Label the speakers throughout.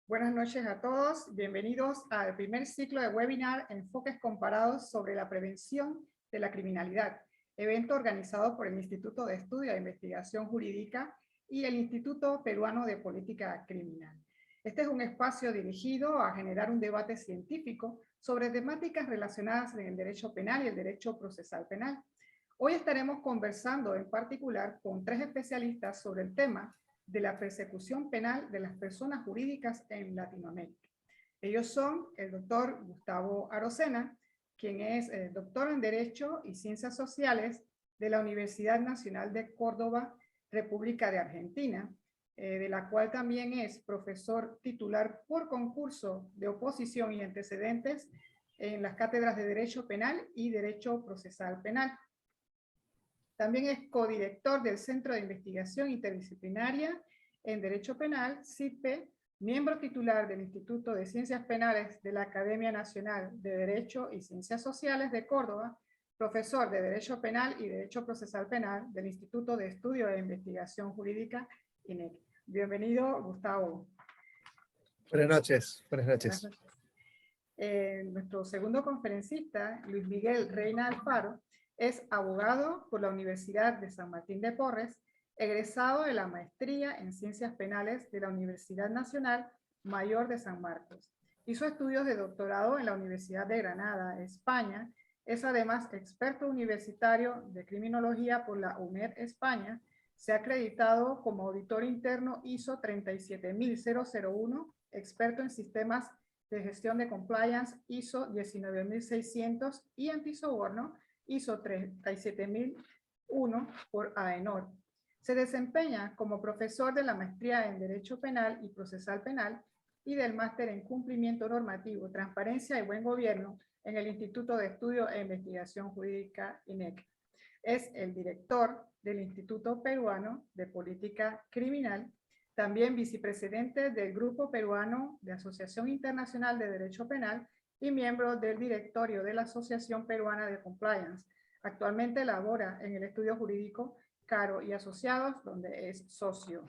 Speaker 1: Buenas noches a todos. Bienvenidos al primer ciclo de webinar Enfoques Comparados sobre la Prevención de la Criminalidad, evento organizado por el Instituto de Estudio e Investigación Jurídica y el Instituto Peruano de Política Criminal. Este es un espacio dirigido a generar un debate científico sobre temáticas relacionadas en el derecho penal y el derecho procesal penal. Hoy estaremos conversando en particular con tres especialistas sobre el tema de la persecución penal de las personas jurídicas en Latinoamérica. Ellos son el doctor Gustavo Arocena, quien es doctor en Derecho y Ciencias Sociales de la Universidad Nacional de Córdoba, República de Argentina, de la cual también es profesor titular por concurso de oposición y antecedentes en las cátedras de Derecho Penal y Derecho Procesal Penal. También es codirector del Centro de Investigación Interdisciplinaria en Derecho Penal, CIDPE, miembro titular del Instituto de Ciencias Penales de la Academia Nacional de Derecho y Ciencias Sociales de Córdoba, profesor de Derecho Penal y Derecho Procesal Penal del Instituto de Estudio e Investigación Jurídica, INEC. Bienvenido, Gustavo.
Speaker 2: Buenas noches. Buenas noches.
Speaker 1: Buenas noches. Nuestro segundo conferencista, Luis Miguel Reina Alfaro, es abogado por la Universidad de San Martín de Porres, egresado de la maestría en Ciencias Penales de la Universidad Nacional Mayor de San Marcos. Hizo estudios de doctorado en la Universidad de Granada, España. Es además experto universitario de criminología por la UNED España. Se ha acreditado como auditor interno ISO 37001, experto en sistemas de gestión de compliance ISO 19600 y antisoborno ISO 37001 por AENOR. Se desempeña como profesor de la maestría en Derecho Penal y Procesal Penal y del máster en Cumplimiento Normativo, Transparencia y Buen Gobierno en el Instituto de Estudio e Investigación Jurídica, INEC. Es el director del Instituto Peruano de Política Criminal, también vicepresidente del Grupo Peruano de Asociación Internacional de Derecho Penal y miembro del directorio de la Asociación Peruana de Compliance. Actualmente labora en el estudio jurídico Caro y Asociados, donde es socio.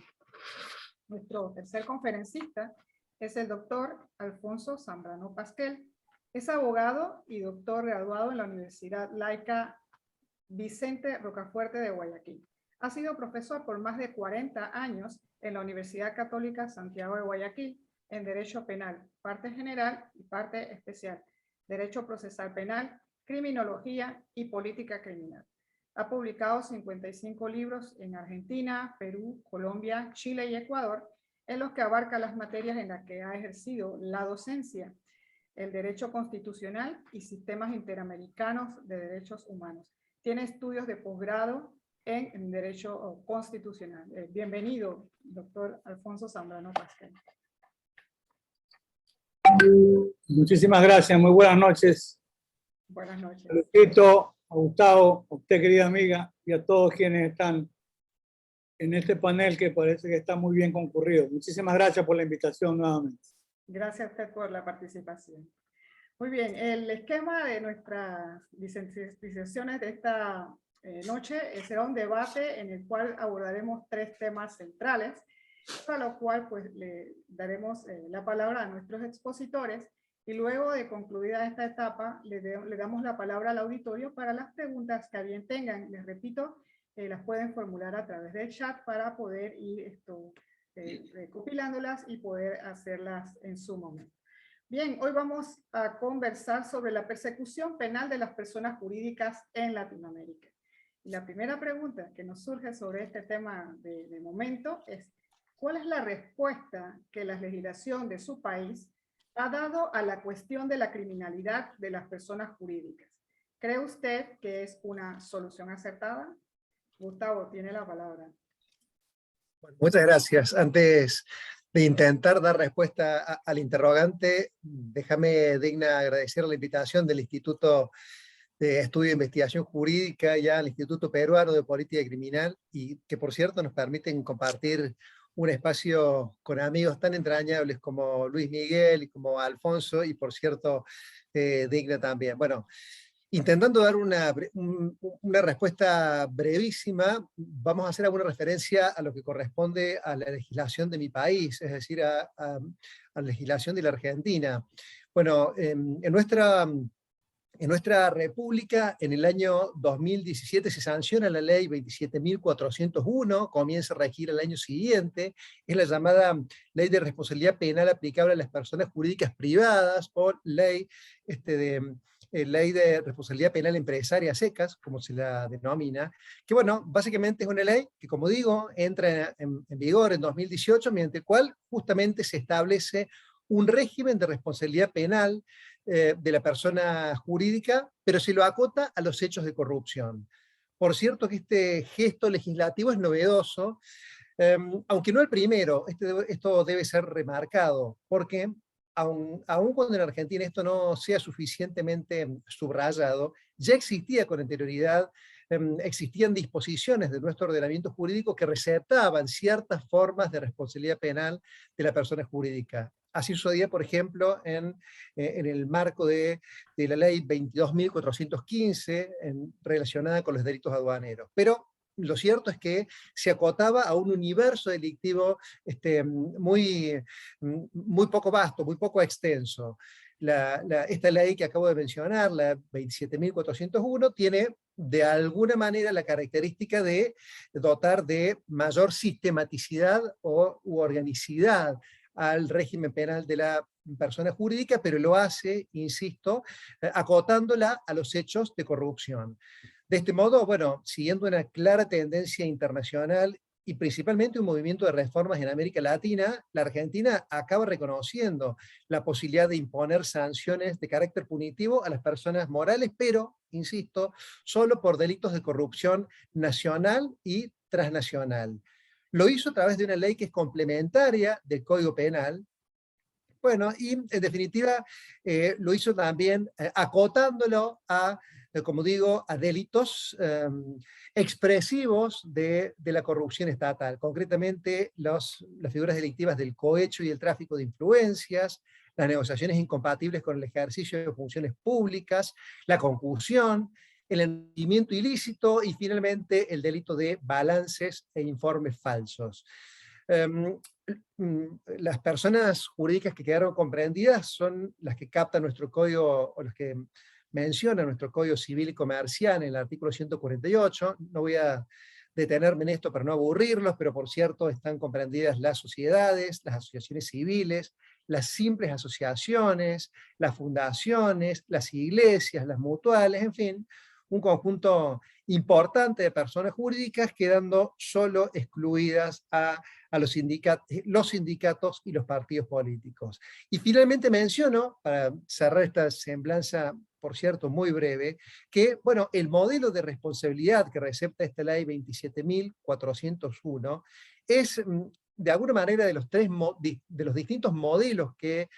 Speaker 1: Nuestro tercer conferencista es el doctor Alfonso Zambrano Pasquel. Es abogado y doctor graduado en la Universidad Laica Vicente Rocafuerte de Guayaquil. Ha sido profesor por más de 40 años en la Universidad Católica Santiago de Guayaquil en Derecho Penal, parte general y parte especial, Derecho Procesal Penal, Criminología y Política Criminal. Ha publicado 55 libros en Argentina, Perú, Colombia, Chile y Ecuador, en los que abarca las materias en las que ha ejercido la docencia, el derecho constitucional y sistemas interamericanos de derechos humanos. Tiene estudios de posgrado en derecho constitucional. Bienvenido, doctor Alfonso Zambrano Pasquel.
Speaker 3: Muchísimas gracias, muy buenas noches.
Speaker 1: Buenas noches.
Speaker 3: Repito, a Gustavo, a usted querida amiga, y a todos quienes están en este panel que parece que está muy bien concurrido. Muchísimas gracias por la invitación nuevamente.
Speaker 1: Gracias a usted por la participación. Muy bien, el esquema de nuestras licenciaciones de esta noche será un debate en el cual abordaremos tres temas centrales, para lo cual pues le daremos la palabra a nuestros expositores y luego de concluida esta etapa le damos la palabra al auditorio para las preguntas que a bien tengan. Les repito, las pueden formular a través del chat para poder ir recopilándolas y poder hacerlas en su momento. Bien, hoy vamos a conversar sobre la persecución penal de las personas jurídicas en Latinoamérica. Y la primera pregunta que nos surge sobre este tema de momento es, ¿cuál es la respuesta que la legislación de su país ha dado a la cuestión de la criminalidad de las personas jurídicas? ¿Cree usted que es una solución acertada? Gustavo, tiene la palabra.
Speaker 2: Bueno, muchas gracias. Antes de intentar dar respuesta al interrogante, déjame, Digna, agradecer la invitación del Instituto de Estudio e Investigación Jurídica y al Instituto Peruano de Política Criminal, y que por cierto nos permiten compartir un espacio con amigos tan entrañables como Luis Miguel y como Alfonso, y por cierto, Digna también. Bueno, Intentando dar una respuesta brevísima, vamos a hacer alguna referencia a lo que corresponde a la legislación de mi país, es decir, a la legislación de la Argentina. Bueno, en nuestra república, en el año 2017 se sanciona la ley 27.401, comienza a regir el año siguiente, es la llamada Ley de Responsabilidad Penal aplicable a las personas jurídicas privadas, o Ley de Responsabilidad Penal Empresaria secas, como se la denomina, que bueno, básicamente es una ley que, como digo, entra en vigor en 2018, mediante el cual justamente se establece un régimen de responsabilidad penal de la persona jurídica, pero se lo acota a los hechos de corrupción. Por cierto que este gesto legislativo es novedoso, aunque no el primero, esto debe ser remarcado, porque aun cuando en Argentina esto no sea suficientemente subrayado, ya existía con anterioridad, existían disposiciones de nuestro ordenamiento jurídico que recetaban ciertas formas de responsabilidad penal de la persona jurídica. Así sucedía, por ejemplo, en el marco de la ley 22.415 relacionada con los delitos aduaneros. Pero lo cierto es que se acotaba a un universo delictivo muy poco vasto, muy poco extenso. Esta ley que acabo de mencionar, la 27.401, tiene de alguna manera la característica de dotar de mayor sistematicidad u organicidad al régimen penal de la persona jurídica, pero lo hace, insisto, acotándola a los hechos de corrupción. De este modo, bueno, siguiendo una clara tendencia internacional y principalmente un movimiento de reformas en América Latina, la Argentina acaba reconociendo la posibilidad de imponer sanciones de carácter punitivo a las personas morales, pero, insisto, solo por delitos de corrupción nacional y transnacional. Lo hizo a través de una ley que es complementaria del Código Penal. Bueno, y en definitiva lo hizo también acotándolo a, como digo, a delitos expresivos de la corrupción estatal, concretamente las figuras delictivas del cohecho y el tráfico de influencias, las negociaciones incompatibles con el ejercicio de funciones públicas, la concusión, el enriquecimiento ilícito y finalmente el delito de balances e informes falsos. Las personas jurídicas que quedaron comprendidas son las que captan nuestro código, o los que menciona nuestro Código Civil y Comercial en el artículo 148. No voy a detenerme en esto para no aburrirlos, pero por cierto están comprendidas las sociedades, las asociaciones civiles, las simples asociaciones, las fundaciones, las iglesias, las mutuales, en fin, un conjunto importante de personas jurídicas, quedando solo excluidas a los sindicatos y los partidos políticos. Y finalmente menciono, para cerrar esta semblanza, por cierto, muy breve, que bueno, el modelo de responsabilidad que recepta esta ley 27.401 es, de alguna manera, de los distintos modelos que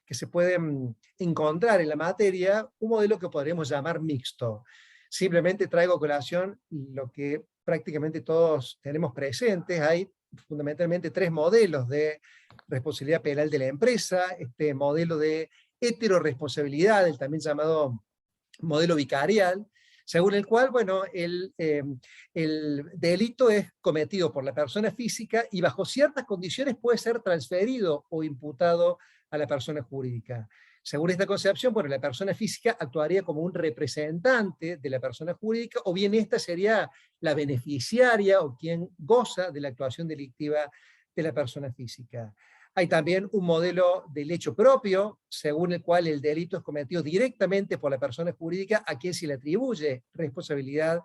Speaker 2: se pueden encontrar en la materia, un modelo que podríamos llamar mixto. Simplemente traigo a colación lo que prácticamente todos tenemos presentes. Hay fundamentalmente tres modelos de responsabilidad penal de la empresa: este modelo de heteroresponsabilidad, el también llamado modelo vicarial, según el cual, bueno, el delito es cometido por la persona física y bajo ciertas condiciones puede ser transferido o imputado a la persona jurídica. Según esta concepción, bueno, la persona física actuaría como un representante de la persona jurídica, o bien esta sería la beneficiaria o quien goza de la actuación delictiva de la persona física. Hay también un modelo del hecho propio, según el cual el delito es cometido directamente por la persona jurídica a quien se le atribuye responsabilidad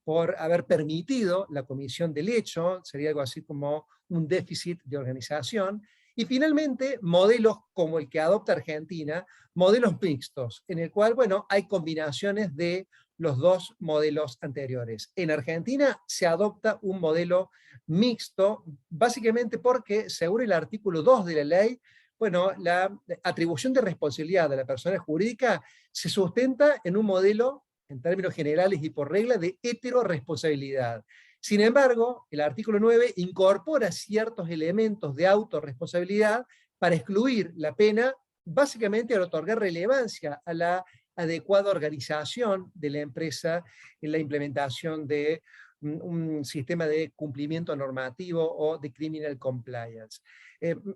Speaker 2: por haber permitido la comisión del hecho, sería algo así como un déficit de organización. Y finalmente, modelos como el que adopta Argentina, modelos mixtos, en el cual, bueno, hay combinaciones de los dos modelos anteriores. En Argentina se adopta un modelo mixto, básicamente porque, según el artículo 2 de la ley, bueno, la atribución de responsabilidad de la persona jurídica se sustenta en un modelo, en términos generales y por regla, de heteroresponsabilidad. Sin embargo, el artículo 9 incorpora ciertos elementos de autorresponsabilidad para excluir la pena, básicamente al otorgar relevancia a la adecuada organización de la empresa en la implementación de un sistema de cumplimiento normativo o de criminal compliance.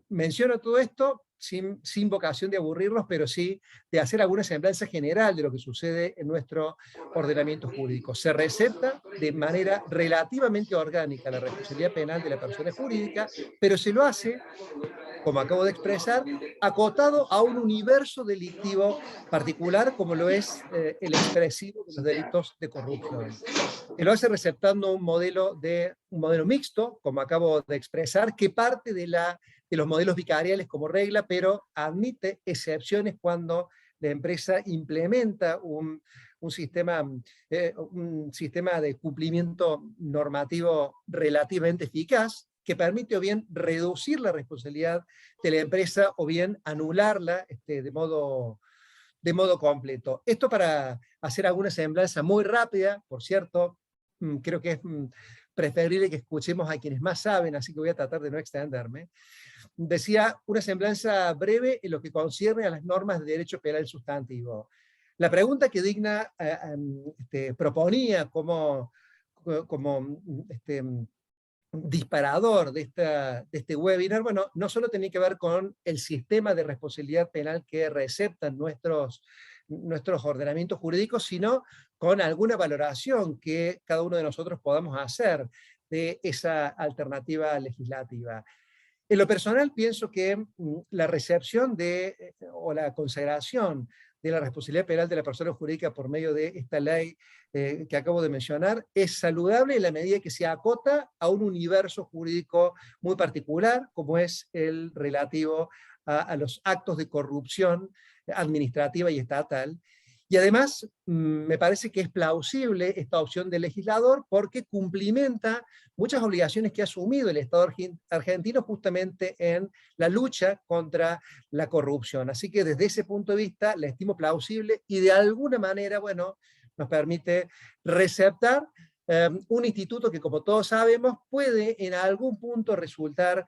Speaker 2: Menciono todo esto sin vocación de aburrirlos, pero sí de hacer alguna semblanza general de lo que sucede en nuestro ordenamiento jurídico. Se recepta de manera relativamente orgánica la responsabilidad penal de la persona jurídica, pero se lo hace, como acabo de expresar, acotado a un universo delictivo particular como lo es el expresivo de los delitos de corrupción. Lo hace receptando un modelo mixto, como acabo de expresar, que parte de los modelos vicariales como regla, pero admite excepciones cuando la empresa implementa un sistema de cumplimiento normativo relativamente eficaz, que permite o bien reducir la responsabilidad de la empresa o bien anularla de modo completo. Esto para hacer alguna semblanza muy rápida, por cierto, creo que es preferible que escuchemos a quienes más saben, así que voy a tratar de no extenderme. Decía, una semblanza breve en lo que concierne a las normas de derecho penal sustantivo. La pregunta que Digna proponía como disparador de este webinar, bueno, no solo tenía que ver con el sistema de responsabilidad penal que receptan nuestros ordenamientos jurídicos, sino con alguna valoración que cada uno de nosotros podamos hacer de esa alternativa legislativa. En lo personal pienso que la recepción o la consagración de la responsabilidad penal de la persona jurídica por medio de esta ley que acabo de mencionar es saludable en la medida que se acota a un universo jurídico muy particular, como es el relativo a los actos de corrupción administrativa y estatal. Y además, me parece que es plausible esta opción del legislador porque cumplimenta muchas obligaciones que ha asumido el Estado argentino justamente en la lucha contra la corrupción. Así que desde ese punto de vista la estimo plausible y de alguna manera, bueno, nos permite receptar un instituto que, como todos sabemos, puede en algún punto resultar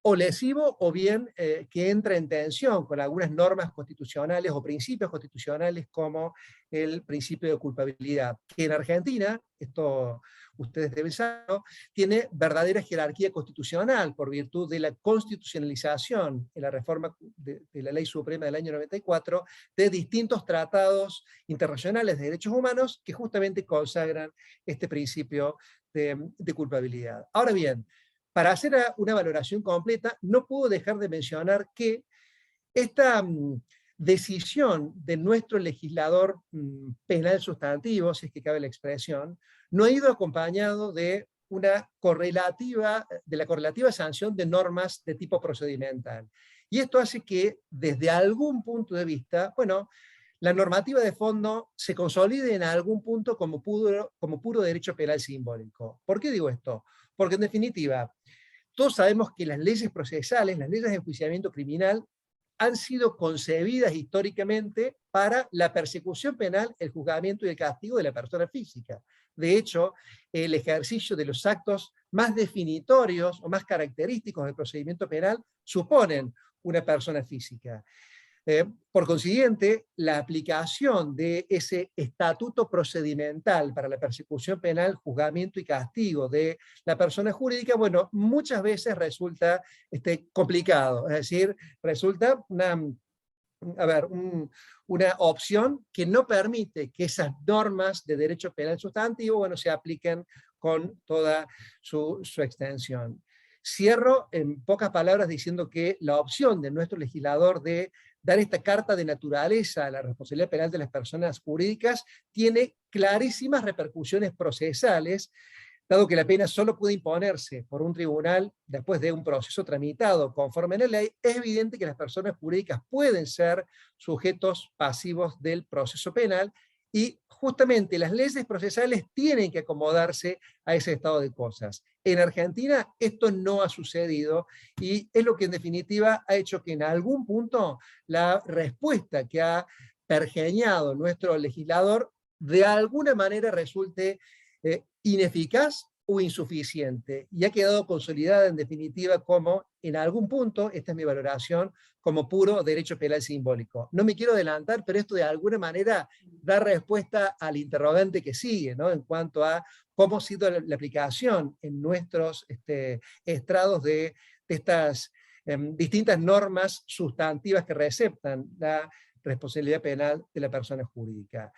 Speaker 2: o lesivo o bien que entra en tensión con algunas normas constitucionales o principios constitucionales como el principio de culpabilidad, que en Argentina, esto ustedes deben saber, tiene verdadera jerarquía constitucional por virtud de la constitucionalización en la reforma de la Ley Suprema del año 94 de distintos tratados internacionales de derechos humanos que justamente consagran este principio de culpabilidad. Ahora bien, para hacer una valoración completa, no puedo dejar de mencionar que esta decisión de nuestro legislador penal sustantivo, si es que cabe la expresión, no ha ido acompañado de la correlativa sanción de normas de tipo procedimental. Y esto hace que, desde algún punto de vista, bueno, la normativa de fondo se consolide en algún punto como puro derecho penal simbólico. ¿Por qué digo esto? Porque en definitiva, todos sabemos que las leyes procesales, las leyes de enjuiciamiento criminal, han sido concebidas históricamente para la persecución penal, el juzgamiento y el castigo de la persona física. De hecho, el ejercicio de los actos más definitorios o más característicos del procedimiento penal suponen una persona física. Por consiguiente, la aplicación de ese estatuto procedimental para la persecución penal, juzgamiento y castigo de la persona jurídica, bueno, muchas veces resulta complicado, es decir, resulta una opción que no permite que esas normas de derecho penal sustantivo, bueno, se apliquen con toda su extensión. Cierro en pocas palabras diciendo que la opción de nuestro legislador de dar esta carta de naturaleza a la responsabilidad penal de las personas jurídicas tiene clarísimas repercusiones procesales, dado que la pena solo puede imponerse por un tribunal después de un proceso tramitado conforme a la ley. Es evidente que las personas jurídicas pueden ser sujetos pasivos del proceso penal y justamente las leyes procesales tienen que acomodarse a ese estado de cosas. En Argentina esto no ha sucedido y es lo que en definitiva ha hecho que en algún punto la respuesta que ha pergeñado nuestro legislador de alguna manera resulte ineficaz o insuficiente, y ha quedado consolidada en definitiva como, en algún punto, esta es mi valoración, como puro derecho penal simbólico. No me quiero adelantar, pero esto de alguna manera da respuesta al interrogante que sigue, ¿no? En cuanto a cómo ha sido la aplicación en nuestros estrados de estas distintas normas sustantivas que receptan la responsabilidad penal de la persona jurídica.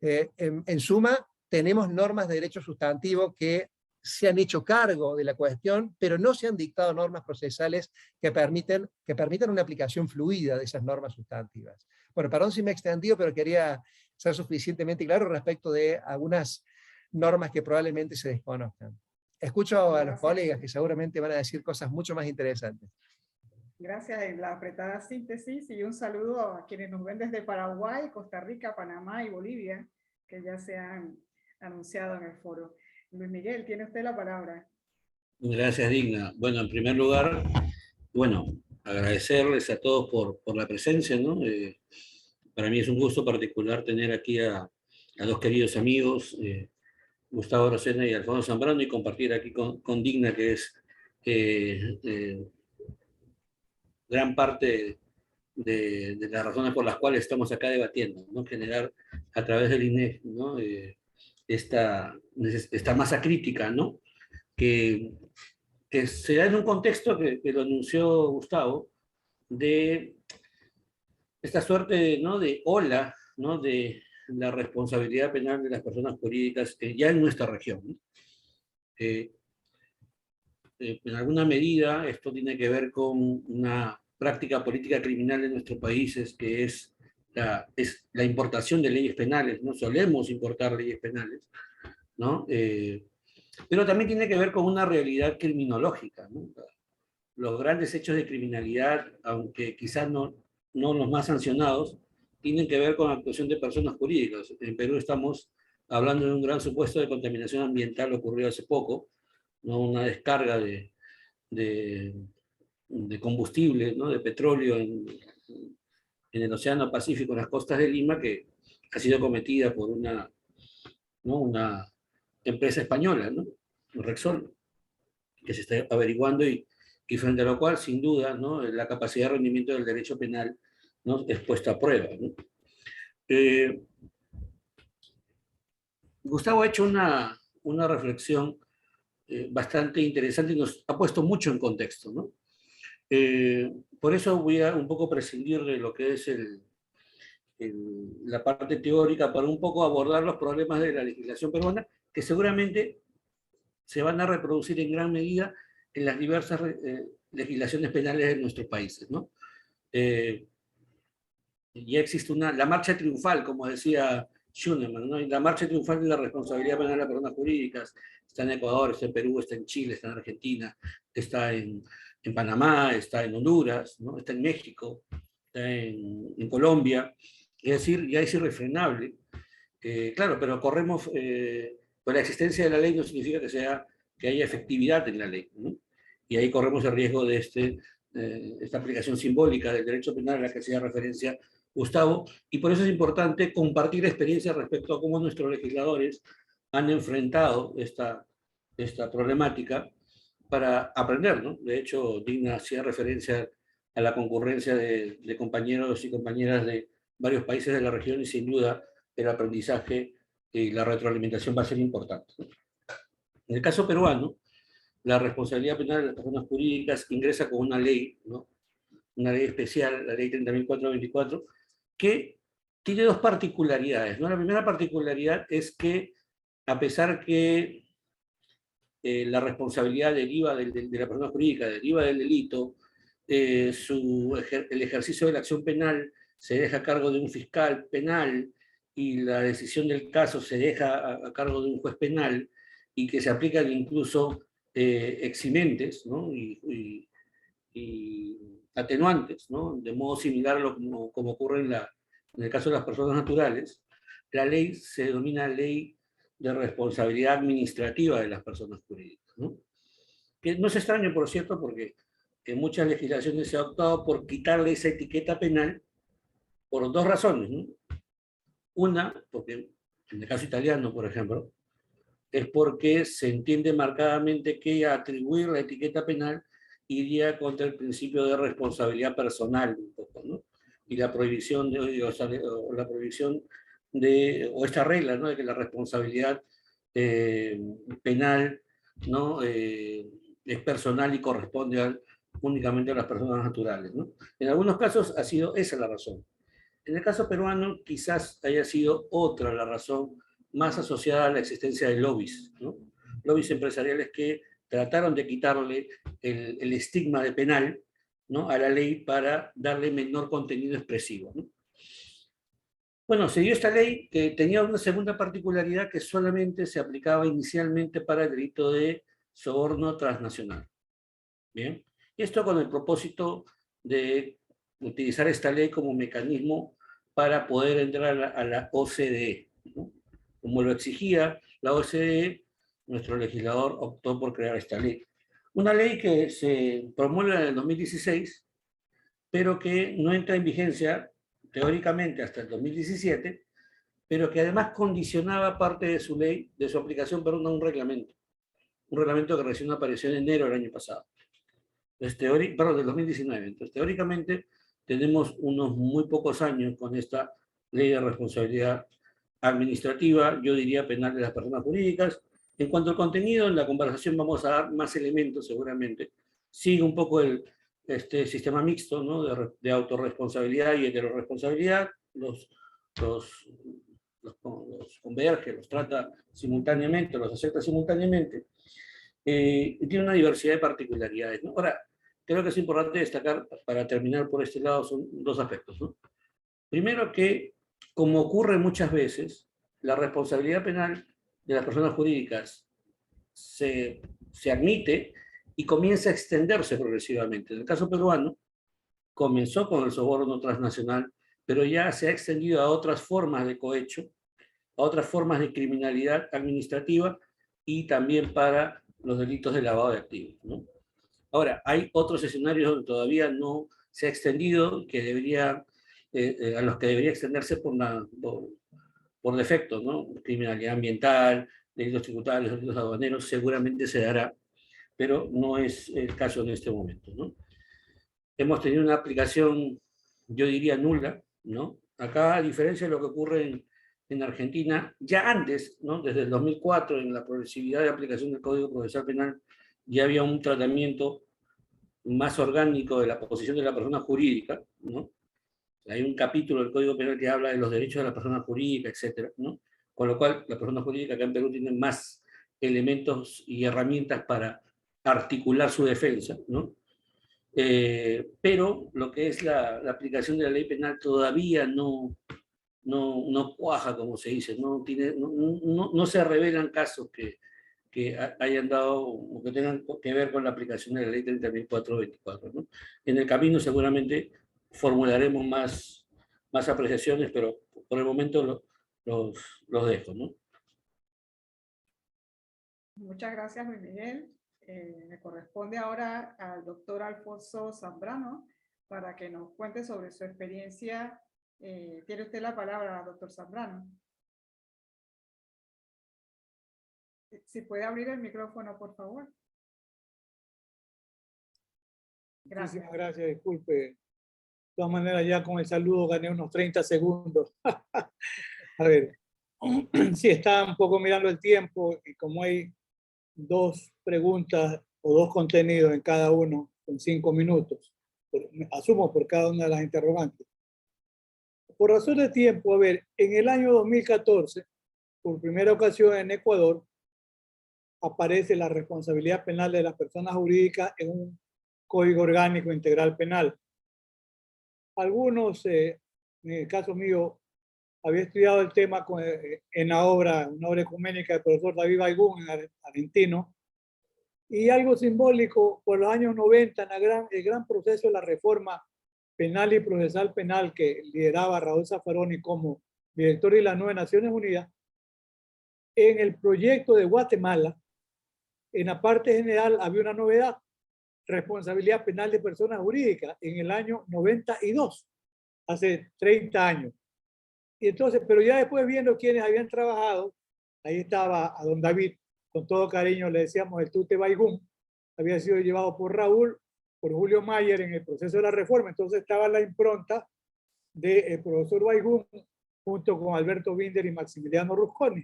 Speaker 2: En suma, tenemos normas de derecho sustantivo que se han hecho cargo de la cuestión, pero no se han dictado normas procesales que permitan una aplicación fluida de esas normas sustantivas. Bueno, perdón si me he extendido, pero quería ser suficientemente claro respecto de algunas normas que probablemente se desconozcan. Escucho a los colegas que seguramente van a decir cosas mucho más interesantes.
Speaker 1: Gracias en la apretada síntesis y un saludo a quienes nos ven desde Paraguay, Costa Rica, Panamá y Bolivia, que ya se han anunciado en el foro. Luis Miguel, tiene usted la palabra.
Speaker 4: Gracias, Digna. Bueno, en primer lugar, agradecerles a todos por la presencia, ¿no? Para mí es un gusto particular tener aquí a dos queridos amigos, Gustavo Rosena y Alfonso Zambrano, y compartir aquí con Digna, que es gran parte de las razones por las cuales estamos acá debatiendo, ¿no? Generar a través del INEF, ¿no? Esta masa crítica, ¿no? Que se da en un contexto que lo anunció Gustavo, de esta suerte, ¿no? De ola, ¿no? De la responsabilidad penal de las personas jurídicas ya en nuestra región, ¿no? En alguna medida esto tiene que ver con una práctica política criminal en nuestros países, que es la importación de leyes penales, ¿no? Solemos importar leyes penales, ¿no? Pero también tiene que ver con una realidad criminológica, ¿no? Los grandes hechos de criminalidad, aunque quizás no los más sancionados, tienen que ver con la actuación de personas jurídicas. En Perú estamos hablando de un gran supuesto de contaminación ambiental ocurrido hace poco, ¿no? Una descarga de combustible, ¿no? De petróleo en el Océano Pacífico, en las costas de Lima, que ha sido cometida por una empresa española, ¿no? Repsol, que se está averiguando y frente a lo cual, sin duda, ¿no? La capacidad de rendimiento del derecho penal, ¿no? Es puesta a prueba, ¿no? Gustavo ha hecho una reflexión bastante interesante y nos ha puesto mucho en contexto, ¿no? Por eso voy a un poco prescindir de lo que es la parte teórica para un poco abordar los problemas de la legislación peruana, que seguramente se van a reproducir en gran medida en las diversas legislaciones penales de nuestros países, ¿no? Ya existe la marcha triunfal, como decía Schunemann, ¿no? Y la marcha triunfal de la responsabilidad penal de las personas jurídicas está en Ecuador, está en Perú, está en Chile, está en Argentina, está en Panamá, está en Honduras, ¿no? Está en México, está en Colombia. Es decir, ya es irrefrenable. Claro, pero corremos, pues la existencia de la ley no significa que haya efectividad en la ley, ¿no? Y ahí corremos el riesgo de esta aplicación simbólica del derecho penal a la que hacía referencia Gustavo, y por eso es importante compartir experiencias respecto a cómo nuestros legisladores han enfrentado esta problemática para aprender, ¿no? De hecho, Digna hacía referencia a la concurrencia de compañeros y compañeras de varios países de la región, y sin duda el aprendizaje y la retroalimentación va a ser importante. En el caso peruano, la responsabilidad penal de las personas jurídicas ingresa con una ley, ¿no? Una ley especial, la ley 30.424, que tiene dos particularidades, ¿no? La primera particularidad es que, a pesar que la responsabilidad deriva de la persona jurídica, deriva del delito, el ejercicio de la acción penal se deja a cargo de un fiscal penal y la decisión del caso se deja a cargo de un juez penal, y que se aplican incluso eximentes, ¿no? y atenuantes, ¿no? De modo similar a lo como ocurre en el caso de las personas naturales. La ley se denomina ley de responsabilidad administrativa de las personas jurídicas, ¿no? Que no es extraño, por cierto, porque en muchas legislaciones se ha optado por quitarle esa etiqueta penal por dos razones, ¿no? Una, porque en el caso italiano, por ejemplo, es porque se entiende marcadamente que atribuir la etiqueta penal iría contra el principio de responsabilidad personal, un poco, ¿no? Y la prohibición o la prohibición o esta regla, ¿no? De que la responsabilidad penal, ¿no? Es personal y corresponde únicamente a las personas naturales, ¿no? En algunos casos ha sido esa la razón. En el caso peruano quizás haya sido otra la razón, más asociada a la existencia de lobbies, ¿no? Lobbies empresariales que trataron de quitarle el estigma de penal, ¿no? A la ley para darle menor contenido expresivo, ¿no? Bueno, se dio esta ley que tenía una segunda particularidad, que solamente se aplicaba inicialmente para el delito de soborno transnacional. Bien, y esto con el propósito de utilizar esta ley como mecanismo para poder entrar a la OCDE, ¿no? Como lo exigía la OCDE, nuestro legislador optó por crear esta ley. Una ley que se promulga en el 2016, pero que no entra en vigencia teóricamente hasta el 2017, pero que además condicionaba parte de su ley, de su aplicación, a un reglamento que recién apareció en enero del año pasado. Perdón, del 2019. Entonces, teóricamente, tenemos unos muy pocos años con esta ley de responsabilidad administrativa, yo diría penal de las personas jurídicas. En cuanto al contenido, en la conversación vamos a dar más elementos seguramente. Sigue un poco el sistema mixto, ¿no? de autorresponsabilidad y heteroresponsabilidad. Los converge, los trata simultáneamente, los acepta simultáneamente. Tiene una diversidad de particularidades, ¿no? Ahora, creo que es importante destacar, para terminar por este lado, son dos aspectos, ¿no? Primero que, como ocurre muchas veces, la responsabilidad penal de las personas jurídicas se admite y comienza a extenderse progresivamente. En el caso peruano, comenzó con el soborno transnacional, pero ya se ha extendido a otras formas de cohecho, a otras formas de criminalidad administrativa y también para los delitos de lavado de activos, ¿no? Ahora, hay otros escenarios donde todavía no se ha extendido, que debería, a los que debería extenderse por defecto, ¿no? Criminalidad ambiental, delitos tributarios, delitos aduaneros, seguramente se dará, pero no es el caso en este momento, ¿no? Hemos tenido una aplicación, yo diría, nula, ¿no? Acá, a diferencia de lo que ocurre en Argentina, ya antes, ¿no? Desde el 2004, en la progresividad de aplicación del Código Procesal Penal, ya había un tratamiento más orgánico de la posición de la persona jurídica, ¿no? Hay un capítulo del Código Penal que habla de los derechos de la persona jurídica, etcétera, ¿no? Con lo cual, la persona jurídica acá en Perú tiene más elementos y herramientas para articular su defensa, ¿no? Pero lo que es la aplicación de la ley penal todavía no cuaja, como se dice, no se revelan casos que hayan dado o que tengan que ver con la aplicación de la ley 30.424, ¿no? En el camino seguramente formularemos más apreciaciones, pero por el momento los dejo, ¿no?
Speaker 1: Muchas gracias, Luis Miguel. Me corresponde ahora al doctor Alfonso Zambrano para que nos cuente sobre su experiencia. Tiene usted la palabra, doctor Zambrano. Si puede abrir el micrófono, por favor. Gracias.
Speaker 3: Muchísimas gracias, disculpe. De todas maneras, ya con el saludo gané unos 30 segundos. A ver, sí, estaba un poco mirando el tiempo y como hay dos preguntas o dos contenidos en cada uno, con 5 minutos, asumo por cada una de las interrogantes. Por razón de tiempo, a ver, en el año 2014, por primera ocasión en Ecuador, aparece la responsabilidad penal de las personas jurídicas en un Código Orgánico Integral Penal. Algunos, en el caso mío, había estudiado el tema en una obra ecuménica del profesor David Baigún, argentino, y algo simbólico, por los años 90, en el gran proceso de la reforma penal y procesal penal que lideraba Raúl Zaffaroni como director de las 9 Naciones Unidas, en el proyecto de Guatemala, en la parte general había una novedad: responsabilidad penal de personas jurídicas en el año 92, hace 30 años. Y entonces, pero ya después viendo quienes habían trabajado, ahí estaba a don David, con todo cariño le decíamos el Tute Baigún, había sido llevado por Raúl, por Julio Mayer en el proceso de la reforma. Entonces estaba la impronta del profesor Baigún junto con Alberto Binder y Maximiliano Rusconi.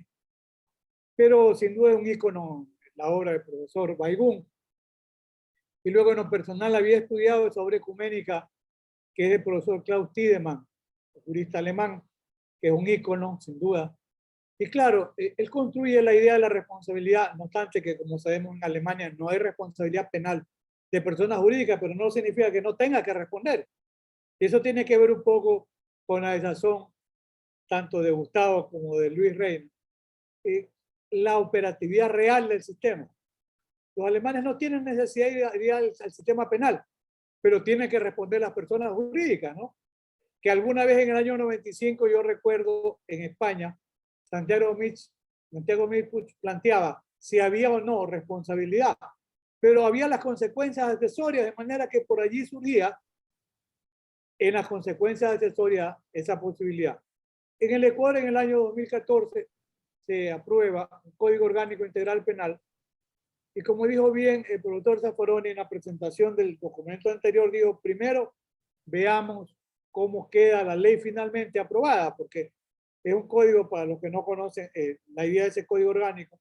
Speaker 3: Pero sin duda es un ícono la obra del profesor Baigún. Y luego en lo personal había estudiado sobre ecuménica, que es el profesor Klaus Tiedemann, jurista alemán, que es un ícono, sin duda. Y claro, él construye la idea de la responsabilidad, no obstante que, como sabemos, en Alemania no hay responsabilidad penal de personas jurídicas, pero no significa que no tenga que responder. Y eso tiene que ver un poco con la desazón tanto de Gustavo como de Luis Reina. La operatividad real del sistema. Los alemanes no tienen necesidad de ir al sistema penal, pero tienen que responder las personas jurídicas, ¿no? Que alguna vez en el año 95 yo recuerdo en España, Santiago Mich planteaba si había o no responsabilidad, pero había las consecuencias accesorias, de manera que por allí surgía en las consecuencias accesorias esa posibilidad. En el Ecuador, en el año 2014, se aprueba un Código Orgánico Integral Penal. Y como dijo bien el profesor Zaffaroni en la presentación del documento anterior, dijo, primero veamos cómo queda la ley finalmente aprobada, porque es un código, para los que no conocen la idea de ese código orgánico,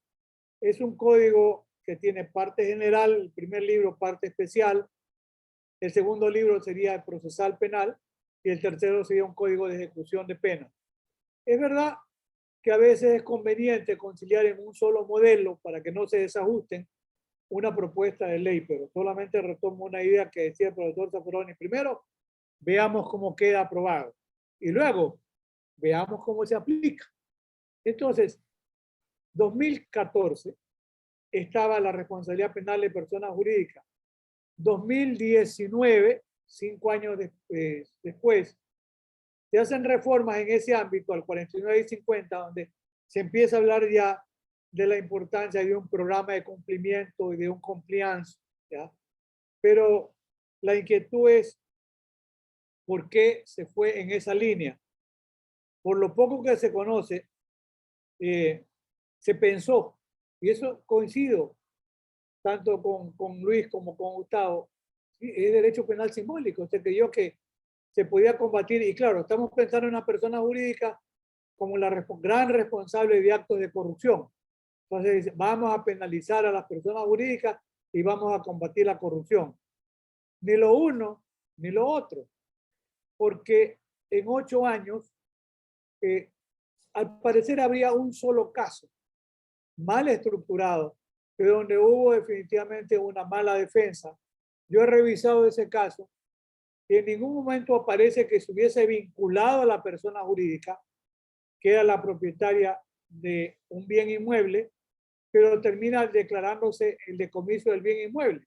Speaker 3: es un código que tiene parte general, el primer libro parte especial, el segundo libro sería el procesal penal y el tercero sería un código de ejecución de pena. Es verdad que a veces es conveniente conciliar en un solo modelo para que no se desajusten una propuesta de ley, pero solamente retomo una idea que decía el profesor Zaffaroni. Primero, veamos cómo queda aprobado y luego veamos cómo se aplica. Entonces, 2014 estaba la responsabilidad penal de personas jurídicas. 2019, 5 años después, se hacen reformas en ese ámbito al 49 y 50, donde se empieza a hablar ya de la importancia de un programa de cumplimiento y de un compliance, ¿ya? Pero la inquietud es por qué se fue en esa línea. Por lo poco que se conoce, se pensó, y eso coincido tanto con Luis como con Gustavo, es derecho penal simbólico. Se creyó que se podía combatir, y claro, estamos pensando en una persona jurídica como la gran responsable de actos de corrupción. Entonces, vamos a penalizar a las personas jurídicas y vamos a combatir la corrupción. Ni lo uno ni lo otro, porque en 8 años, al parecer habría un solo caso mal estructurado, pero donde hubo definitivamente una mala defensa. Yo he revisado ese caso y en ningún momento aparece que se hubiese vinculado a la persona jurídica, que era la propietaria de un bien inmueble, pero termina declarándose el decomiso del bien inmueble.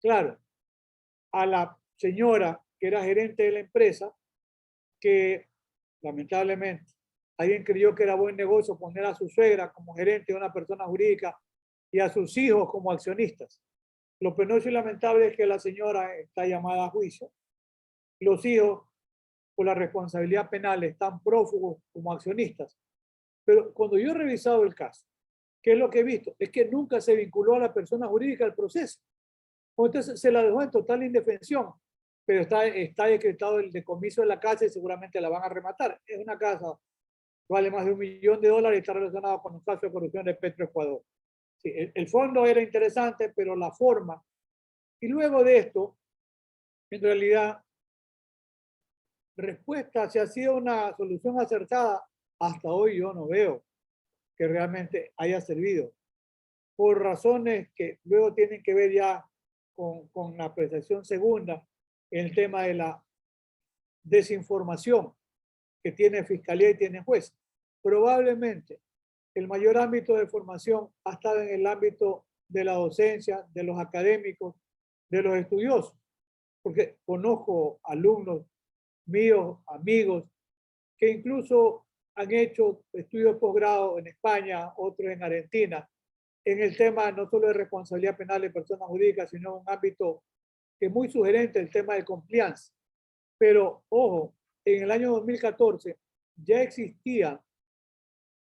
Speaker 3: Claro, a la señora que era gerente de la empresa, que lamentablemente alguien creyó que era buen negocio poner a su suegra como gerente de una persona jurídica y a sus hijos como accionistas. Lo penoso y lamentable es que la señora está llamada a juicio. Los hijos, por la responsabilidad penal, están prófugos como accionistas. Pero cuando yo he revisado el caso, ¿qué es lo que he visto? Es que nunca se vinculó a la persona jurídica al proceso. Entonces se la dejó en total indefensión, pero está decretado el decomiso de la casa y seguramente la van a rematar. Es una casa que vale más de $1 millón y está relacionada con un caso de corrupción de Petroecuador. Sí, el fondo era interesante, pero la forma. Y luego de esto, en realidad, respuesta si ha sido una solución acertada, hasta hoy yo no veo que realmente haya servido, por razones que luego tienen que ver ya con la apreciación segunda, en el tema de la desinformación que tiene Fiscalía y tiene juez. Probablemente el mayor ámbito de formación ha estado en el ámbito de la docencia, de los académicos, de los estudiosos, porque conozco alumnos míos, amigos, que incluso han hecho estudios posgrado en España, otros en Argentina, en el tema no solo de responsabilidad penal de personas jurídicas, sino en un ámbito que es muy sugerente, el tema de compliance. Pero, ojo, en el año 2014 ya existía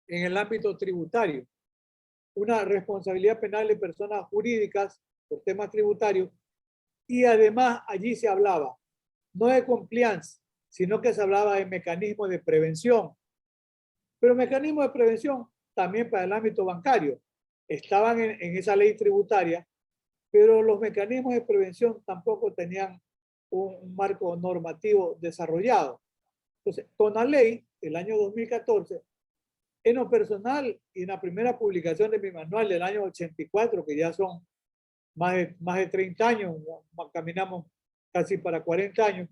Speaker 3: en el ámbito tributario una responsabilidad penal de personas jurídicas por temas tributarios, y además allí se hablaba no de compliance, sino que se hablaba de mecanismos de prevención. Pero mecanismos de prevención también para el ámbito bancario estaban en esa ley tributaria, pero los mecanismos de prevención tampoco tenían un marco normativo desarrollado. Entonces, con la ley, el año 2014, en lo personal y en la primera publicación de mi manual del año 84, que ya son más de 30 años, caminamos casi para 40 años,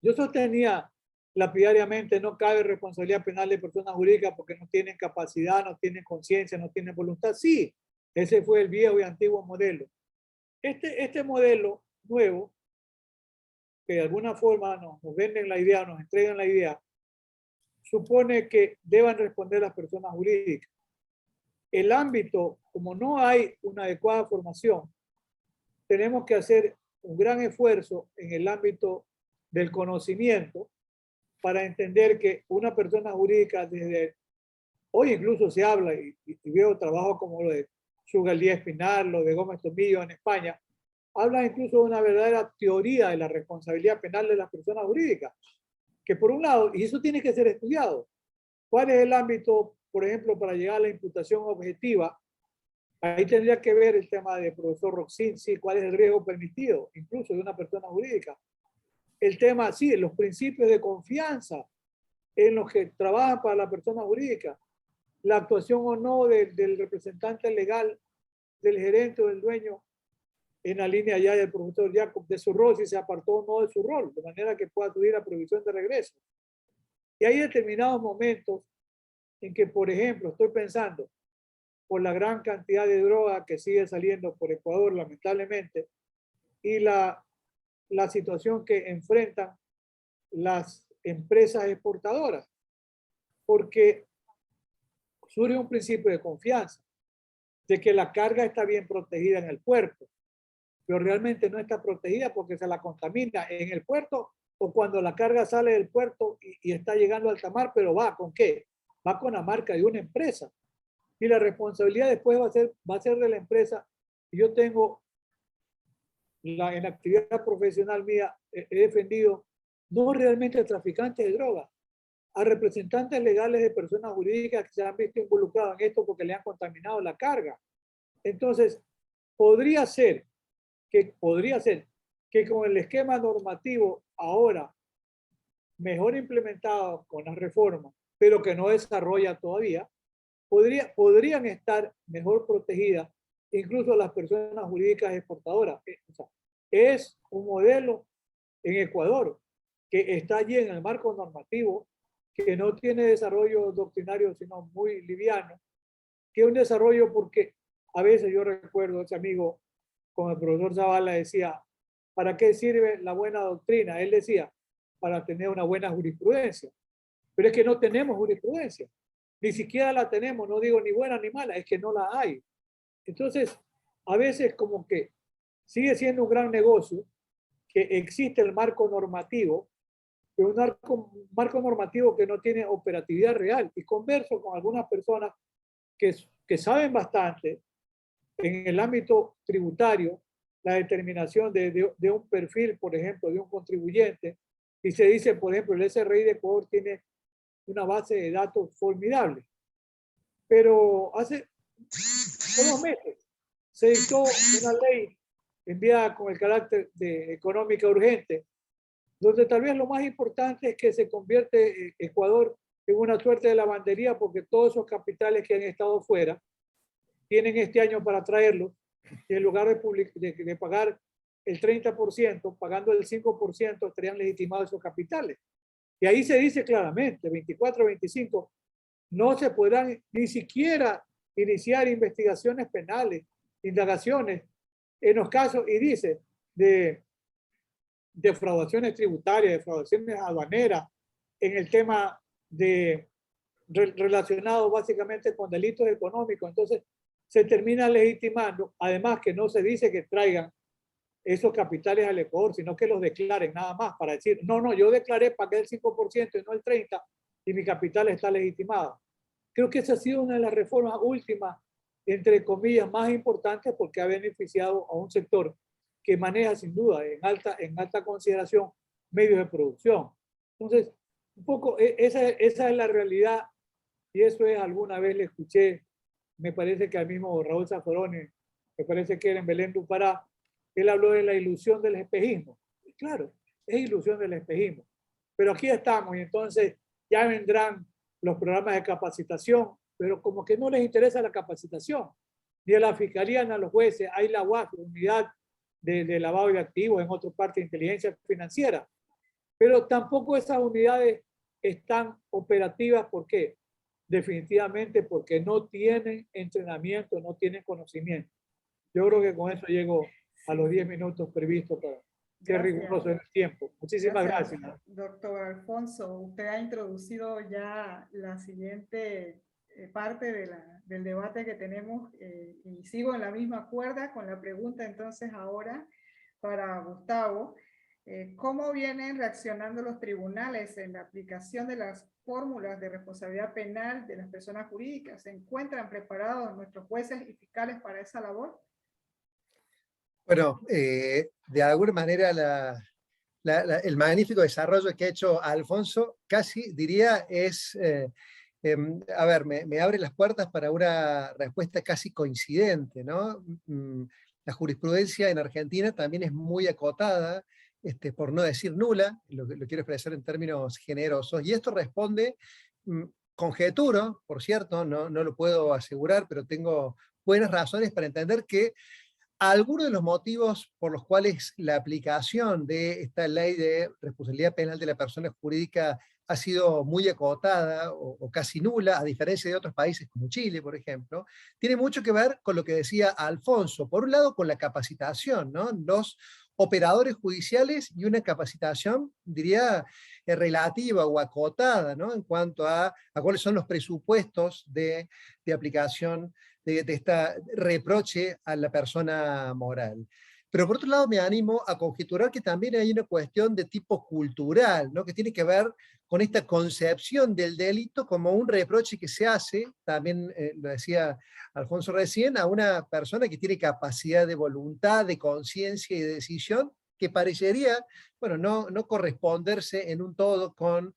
Speaker 3: yo sostenía lapidariamente: no cabe responsabilidad penal de personas jurídicas porque no tienen capacidad, no tienen conciencia, no tienen voluntad. Sí, ese fue el viejo y antiguo modelo. Este modelo nuevo, que de alguna forma nos venden la idea, nos entregan la idea, supone que deban responder las personas jurídicas. El ámbito, como no hay una adecuada formación, tenemos que hacer un gran esfuerzo en el ámbito del conocimiento para entender que una persona jurídica, desde hoy incluso se habla, y veo trabajo como lo de Sugar Díaz Espinar, lo de Gómez Tomillo en España, habla incluso de una verdadera teoría de la responsabilidad penal de las personas jurídicas, que por un lado, y eso tiene que ser estudiado, ¿cuál es el ámbito, por ejemplo, para llegar a la imputación objetiva? Ahí tendría que ver el tema del profesor Roxin, sí, cuál es el riesgo permitido, incluso de una persona jurídica. El tema, sí, los principios de confianza en los que trabajan para la persona jurídica, la actuación o no del representante legal, del gerente o del dueño, en la línea ya del profesor Jacob, de su rol, si se apartó o no de su rol, de manera que pueda acudir a prohibición de regreso. Y hay determinados momentos en que, por ejemplo, estoy pensando, por la gran cantidad de droga que sigue saliendo por Ecuador, lamentablemente, y la situación que enfrentan las empresas exportadoras, porque surge un principio de confianza, de que la carga está bien protegida en el puerto, pero realmente no está protegida porque se la contamina en el puerto o cuando la carga sale del puerto y está llegando al alta mar, pero va ¿con qué? Va con la marca de una empresa. Y la responsabilidad después va a ser de la empresa. Yo tengo, en la actividad profesional mía, he defendido no realmente a traficantes de drogas, a representantes legales de personas jurídicas que se han visto involucrados en esto porque le han contaminado la carga. Entonces, podría ser que con el esquema normativo ahora mejor implementado con las reformas, pero que no desarrolla todavía, podrían estar mejor protegidas incluso las personas jurídicas exportadoras. O sea, es un modelo en Ecuador que está allí en el marco normativo, que no tiene desarrollo doctrinario, sino muy liviano, que es un desarrollo porque a veces yo recuerdo a ese amigo con el profesor Zavala decía, ¿para qué sirve la buena doctrina? Él decía, para tener una buena jurisprudencia. Pero es que no tenemos jurisprudencia. Ni siquiera la tenemos, no digo ni buena ni mala, es que no la hay. Entonces, a veces como que sigue siendo un gran negocio que existe el marco normativo, pero un marco normativo que no tiene operatividad real. Y converso con algunas personas que saben bastante en el ámbito tributario, la determinación de un perfil, por ejemplo, de un contribuyente, y se dice, por ejemplo, el SRI de Ecuador tiene una base de datos formidable. Pero hace unos meses se dictó una ley enviada con el carácter de económica urgente, donde tal vez lo más importante es que se convierte Ecuador en una suerte de lavandería porque todos esos capitales que han estado fuera tienen este año para traerlos y en lugar de pagar el 30%, pagando el 5%, estarían legitimados esos capitales. Y ahí se dice claramente, 24, 25, no se podrán ni siquiera iniciar investigaciones penales, indagaciones en los casos, y dice, de defraudaciones tributarias, defraudaciones aduaneras, en el tema relacionado básicamente con delitos económicos. Entonces, se termina legitimando, además que no se dice que traigan esos capitales al Ecuador, sino que los declaren nada más para decir, no, yo declaré, pagué el 5% y no el 30% y mi capital está legitimado. Creo que esa ha sido una de las reformas últimas entre comillas, más importantes porque ha beneficiado a un sector que maneja sin duda en alta consideración medios de producción. Entonces, un poco esa es la realidad y eso es, alguna vez le escuché, me parece que al mismo Raúl Zaffaroni, me parece que era en Belén do Pará, él habló de la ilusión del espejismo. Y claro, es ilusión del espejismo. Pero aquí estamos y entonces ya vendrán los programas de capacitación, pero como que no les interesa la capacitación, ni a la fiscalía ni a los jueces. Hay la UAF, la unidad de lavado de activos, en otra parte de inteligencia financiera, pero tampoco esas unidades están operativas. ¿Por qué? Definitivamente porque no tienen entrenamiento, no tienen conocimiento. Yo creo que con eso llego a los 10 minutos previstos para ser riguroso en el tiempo. Muchísimas gracias.
Speaker 1: Doctor Alfonso, usted ha introducido ya la siguiente parte del debate que tenemos y sigo en la misma cuerda con la pregunta entonces ahora para Gustavo. ¿Cómo vienen reaccionando los tribunales en la aplicación de las fórmulas de responsabilidad penal de las personas jurídicas? ¿Se encuentran preparados nuestros jueces y fiscales para esa labor?
Speaker 2: Bueno, de alguna manera el magnífico desarrollo que ha hecho Alfonso, casi diría es, a ver, me abre las puertas para una respuesta casi coincidente, ¿no? La jurisprudencia en Argentina también es muy acotada, por no decir nula, lo quiero expresar en términos generosos, y esto responde, conjeturo, por cierto, no lo puedo asegurar, pero tengo buenas razones para entender que algunos de los motivos por los cuales la aplicación de esta ley de responsabilidad penal de la persona jurídica ha sido muy acotada o casi nula, a diferencia de otros países como Chile, por ejemplo, tiene mucho que ver con lo que decía Alfonso. Por un lado, con la capacitación, ¿no? Los operadores judiciales y una capacitación, diría, relativa o acotada, ¿no? En cuanto a cuáles son los presupuestos de aplicación de esta reproche a la persona moral. Pero por otro lado me animo a conjeturar que también hay una cuestión de tipo cultural, ¿no? Que tiene que ver con esta concepción del delito como un reproche que se hace, también lo decía Alfonso recién, a una persona que tiene capacidad de voluntad, de conciencia y de decisión, que parecería, bueno, no corresponderse en un todo con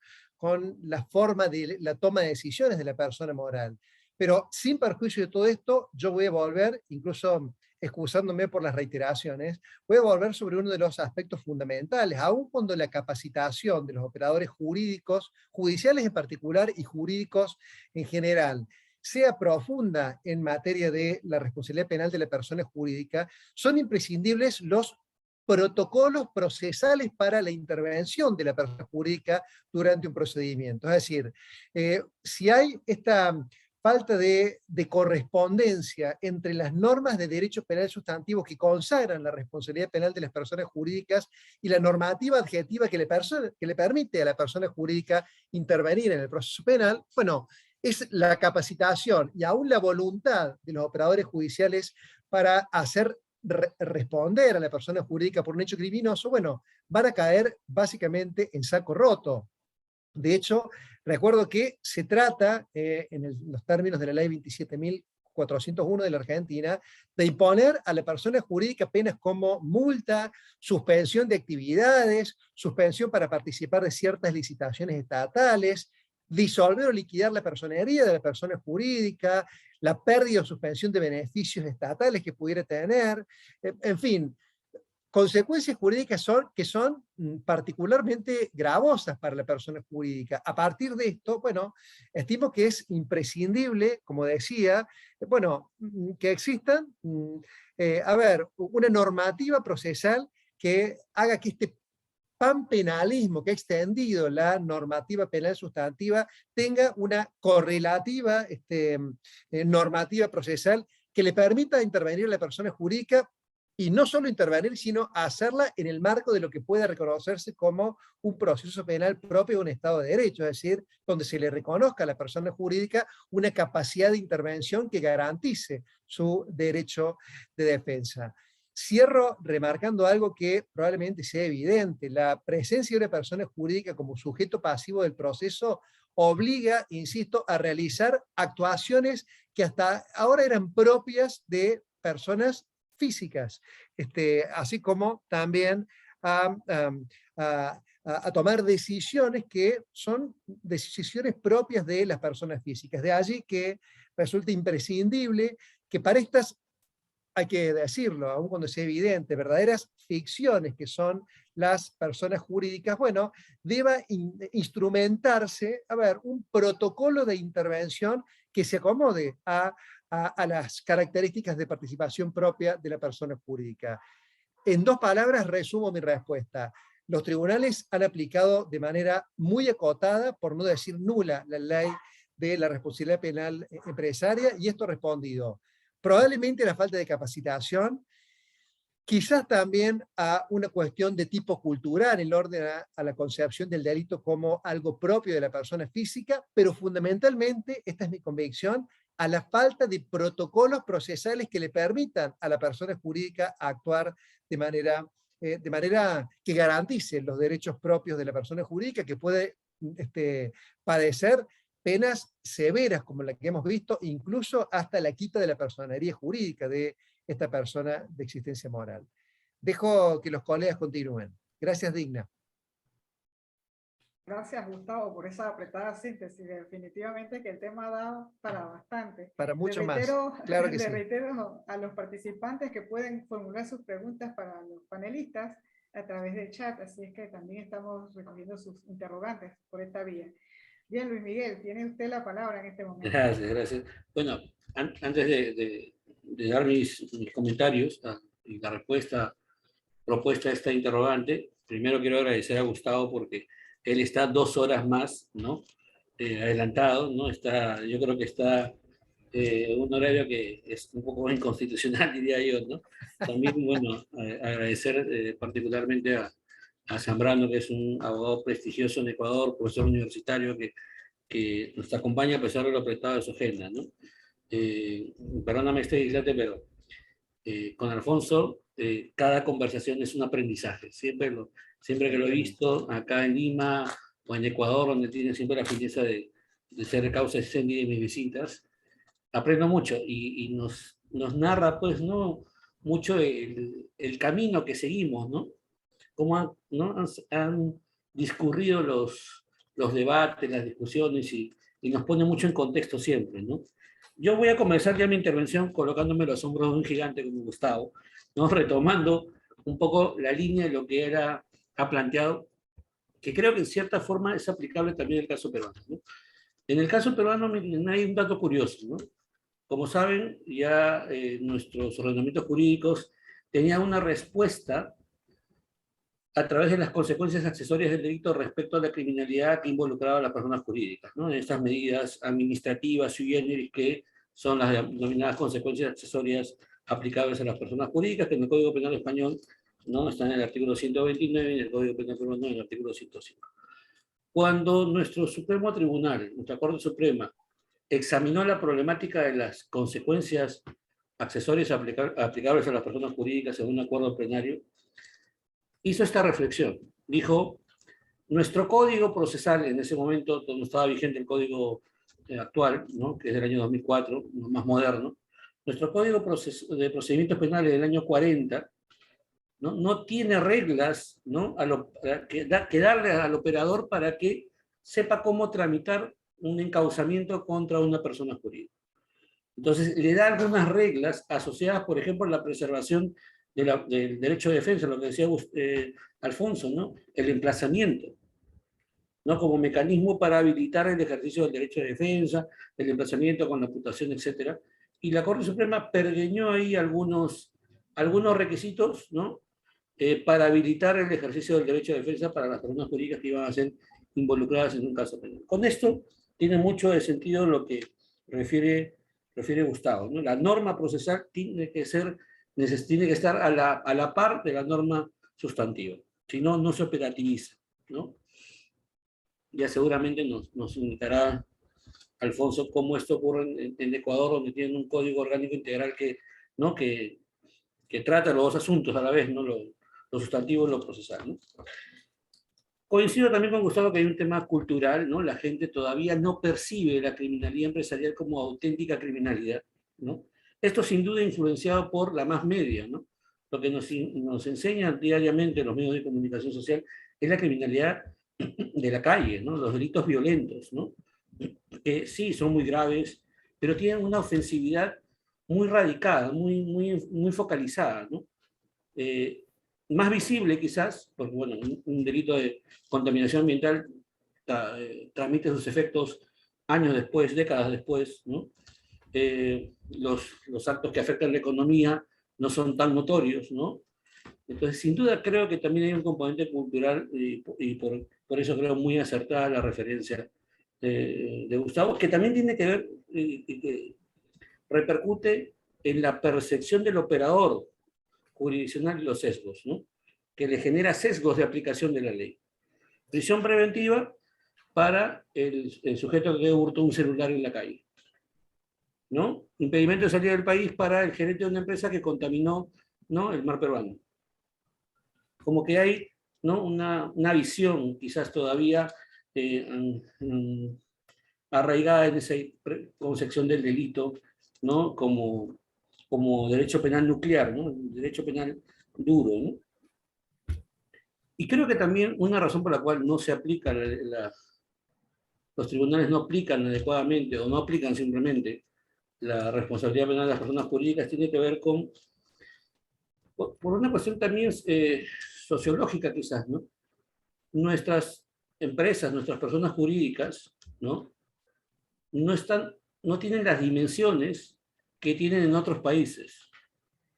Speaker 2: la forma de la toma de decisiones de la persona moral. Pero sin perjuicio de todo esto, yo voy a volver, incluso excusándome por las reiteraciones, voy a volver sobre uno de los aspectos fundamentales, aun cuando la capacitación de los operadores jurídicos, judiciales en particular y jurídicos en general, sea profunda en materia de la responsabilidad penal de la persona jurídica, son imprescindibles los protocolos procesales para la intervención de la persona jurídica durante un procedimiento. Es decir, si hay esta falta de correspondencia entre las normas de derecho penal sustantivo que consagran la responsabilidad penal de las personas jurídicas y la normativa adjetiva que le permite a la persona jurídica intervenir en el proceso penal, bueno, es la capacitación y aún la voluntad de los operadores judiciales para hacer responder a la persona jurídica por un hecho criminoso, bueno, van a caer básicamente en saco roto. De hecho, recuerdo que se trata, en los términos de la ley 27.401 de la Argentina, de imponer a la persona jurídica penas como multa, suspensión de actividades, suspensión para participar de ciertas licitaciones estatales, disolver o liquidar la personería de la persona jurídica, la pérdida o suspensión de beneficios estatales que pudiera tener, en fin, consecuencias jurídicas que son particularmente gravosas para la persona jurídica. A partir de esto, bueno, estimo que es imprescindible, como decía, bueno, que existan, una normativa procesal que haga que este panpenalismo que ha extendido la normativa penal sustantiva tenga una correlativa normativa procesal que le permita intervenir a la persona jurídica y no solo intervenir, sino hacerla en el marco de lo que pueda reconocerse como un proceso penal propio de un Estado de Derecho, es decir, donde se le reconozca a la persona jurídica una capacidad de intervención que garantice su derecho de defensa. Cierro remarcando algo que probablemente sea evidente: la presencia de una persona jurídica como sujeto pasivo del proceso obliga, insisto, a realizar actuaciones que hasta ahora eran propias de personas físicas, así como también a tomar decisiones que son decisiones propias de las personas físicas. De allí que resulta imprescindible que para estas, hay que decirlo, aun cuando sea evidente, verdaderas ficciones que son las personas jurídicas, bueno, deba instrumentarse, a ver, un protocolo de intervención que se acomode a las características de participación propia de la persona jurídica. En 2 palabras resumo mi respuesta. Los tribunales han aplicado de manera muy acotada, por no decir nula, la ley de la responsabilidad penal empresaria, y esto ha respondido probablemente a la falta de capacitación, quizás también a una cuestión de tipo cultural en orden a la concepción del delito como algo propio de la persona física, pero fundamentalmente, esta es mi convicción, a la falta de protocolos procesales que le permitan a la persona jurídica actuar de manera que garantice los derechos propios de la persona jurídica, que puede padecer penas severas como la que hemos visto, incluso hasta la quita de la personería jurídica de esta persona de existencia moral. Dejo que los colegas continúen. Gracias, Digna.
Speaker 1: Gracias, Gustavo, por esa apretada síntesis. Definitivamente que el tema ha dado para bastante.
Speaker 2: Para mucho más.
Speaker 1: Claro
Speaker 2: que
Speaker 1: le
Speaker 2: sí.
Speaker 1: reitero a los participantes que pueden formular sus preguntas para los panelistas a través del chat, así es que también estamos recogiendo sus interrogantes por esta vía. Bien, Luis Miguel, tiene usted la palabra en este momento.
Speaker 4: Gracias, gracias. Bueno, antes de dar mis comentarios y la respuesta propuesta a esta interrogante, primero quiero agradecer a Gustavo porque él está 2 horas más, ¿no? Adelantado, ¿no? Yo creo que está un horario que es un poco inconstitucional, diría yo, ¿no? También, bueno, agradecer particularmente a Zambrano, que es un abogado prestigioso en Ecuador, profesor universitario que nos acompaña a pesar de lo prestado de su agenda, ¿no? Perdóname este dislate, pero con Alfonso cada conversación es un aprendizaje. Siempre que lo he visto acá en Lima o en Ecuador, donde tiene siempre la fineza de ser causa escénica de mis visitas, aprendo mucho y nos narra, pues, ¿no? Mucho el camino que seguimos, ¿no? Cómo han discurrido los debates, las discusiones y nos pone mucho en contexto siempre, ¿no? Yo voy a comenzar ya mi intervención colocándome los hombros de un gigante como Gustavo, ¿no? Retomando un poco la línea de lo que ha planteado, que creo que en cierta forma es aplicable también al caso peruano, ¿no? En el caso peruano hay un dato curioso, ¿no? Como saben, ya nuestros ordenamientos jurídicos tenían una respuesta a través de las consecuencias accesorias del delito respecto a la criminalidad que involucraba a las personas jurídicas, ¿no? En estas medidas administrativas sui generis que son las denominadas consecuencias accesorias aplicables a las personas jurídicas, que en el Código Penal Español, ¿no? Están en el artículo 129 y en el Código Penal Peruano en el artículo 105. Cuando nuestro Supremo Tribunal, nuestra Corte Suprema, examinó la problemática de las consecuencias accesorias aplicables a las personas jurídicas en un acuerdo plenario, hizo esta reflexión. Dijo, nuestro código procesal, en ese momento donde estaba vigente el código actual, ¿no? Que es del año 2004, más moderno, nuestro código de procedimientos penales del año 40, no tiene reglas, ¿no? que darle al operador para que sepa cómo tramitar un encauzamiento contra una persona jurídica. Entonces, le da algunas reglas asociadas, por ejemplo, a la preservación del derecho de defensa, lo que decía Alfonso, ¿no? El emplazamiento, ¿no? Como mecanismo para habilitar el ejercicio del derecho de defensa, el emplazamiento con la imputación, etc. Y la Corte Suprema pergeñó ahí algunos requisitos, ¿no? Para habilitar el ejercicio del derecho de defensa para las personas jurídicas que iban a ser involucradas en un caso penal. Con esto tiene mucho de sentido lo que refiere Gustavo, ¿no? La norma procesal tiene que estar a la par de la norma sustantiva. Si no, no se operativiza, ¿no? Ya seguramente nos indicará Alfonso cómo esto ocurre en Ecuador, donde tienen un código orgánico integral ¿no? que trata los dos asuntos a la vez, ¿no? Lo sustantivo y lo procesal, ¿no? Coincido también con Gustavo que hay un tema cultural, ¿no? La gente todavía no percibe la criminalidad empresarial como auténtica criminalidad, ¿no? Esto sin duda influenciado por la más media, ¿no? Lo que nos enseñan diariamente los medios de comunicación social es la criminalidad de la calle, ¿no? Los delitos violentos, ¿no? Que sí, son muy graves, pero tienen una ofensividad muy radicada, muy focalizada, ¿no? Más visible quizás, porque bueno, un delito de contaminación ambiental transmite sus efectos años después, décadas después, ¿no? Los actos que afectan la economía no son tan notorios, ¿no? Entonces, sin duda creo que también hay un componente cultural y por eso creo muy acertada la referencia de Gustavo, que también tiene que ver, que repercute en la percepción del operador jurisdiccional y los sesgos, ¿no? Que le genera sesgos de aplicación de la ley. Prisión preventiva para el sujeto que hurtó un celular en la calle, ¿no? Impedimento de salida del país para el gerente de una empresa que contaminó, ¿no?, el mar peruano. Como que hay, ¿no?, una visión quizás todavía arraigada en esa concepción del delito, ¿no?, como derecho penal nuclear, ¿no?, derecho penal duro, ¿no? Y creo que también una razón por la cual no se aplica los tribunales no aplican adecuadamente o no aplican simplemente la responsabilidad penal de las personas jurídicas tiene que ver por una cuestión también sociológica quizás, ¿no? Nuestras empresas, nuestras personas jurídicas, ¿no? No tienen las dimensiones que tienen en otros países.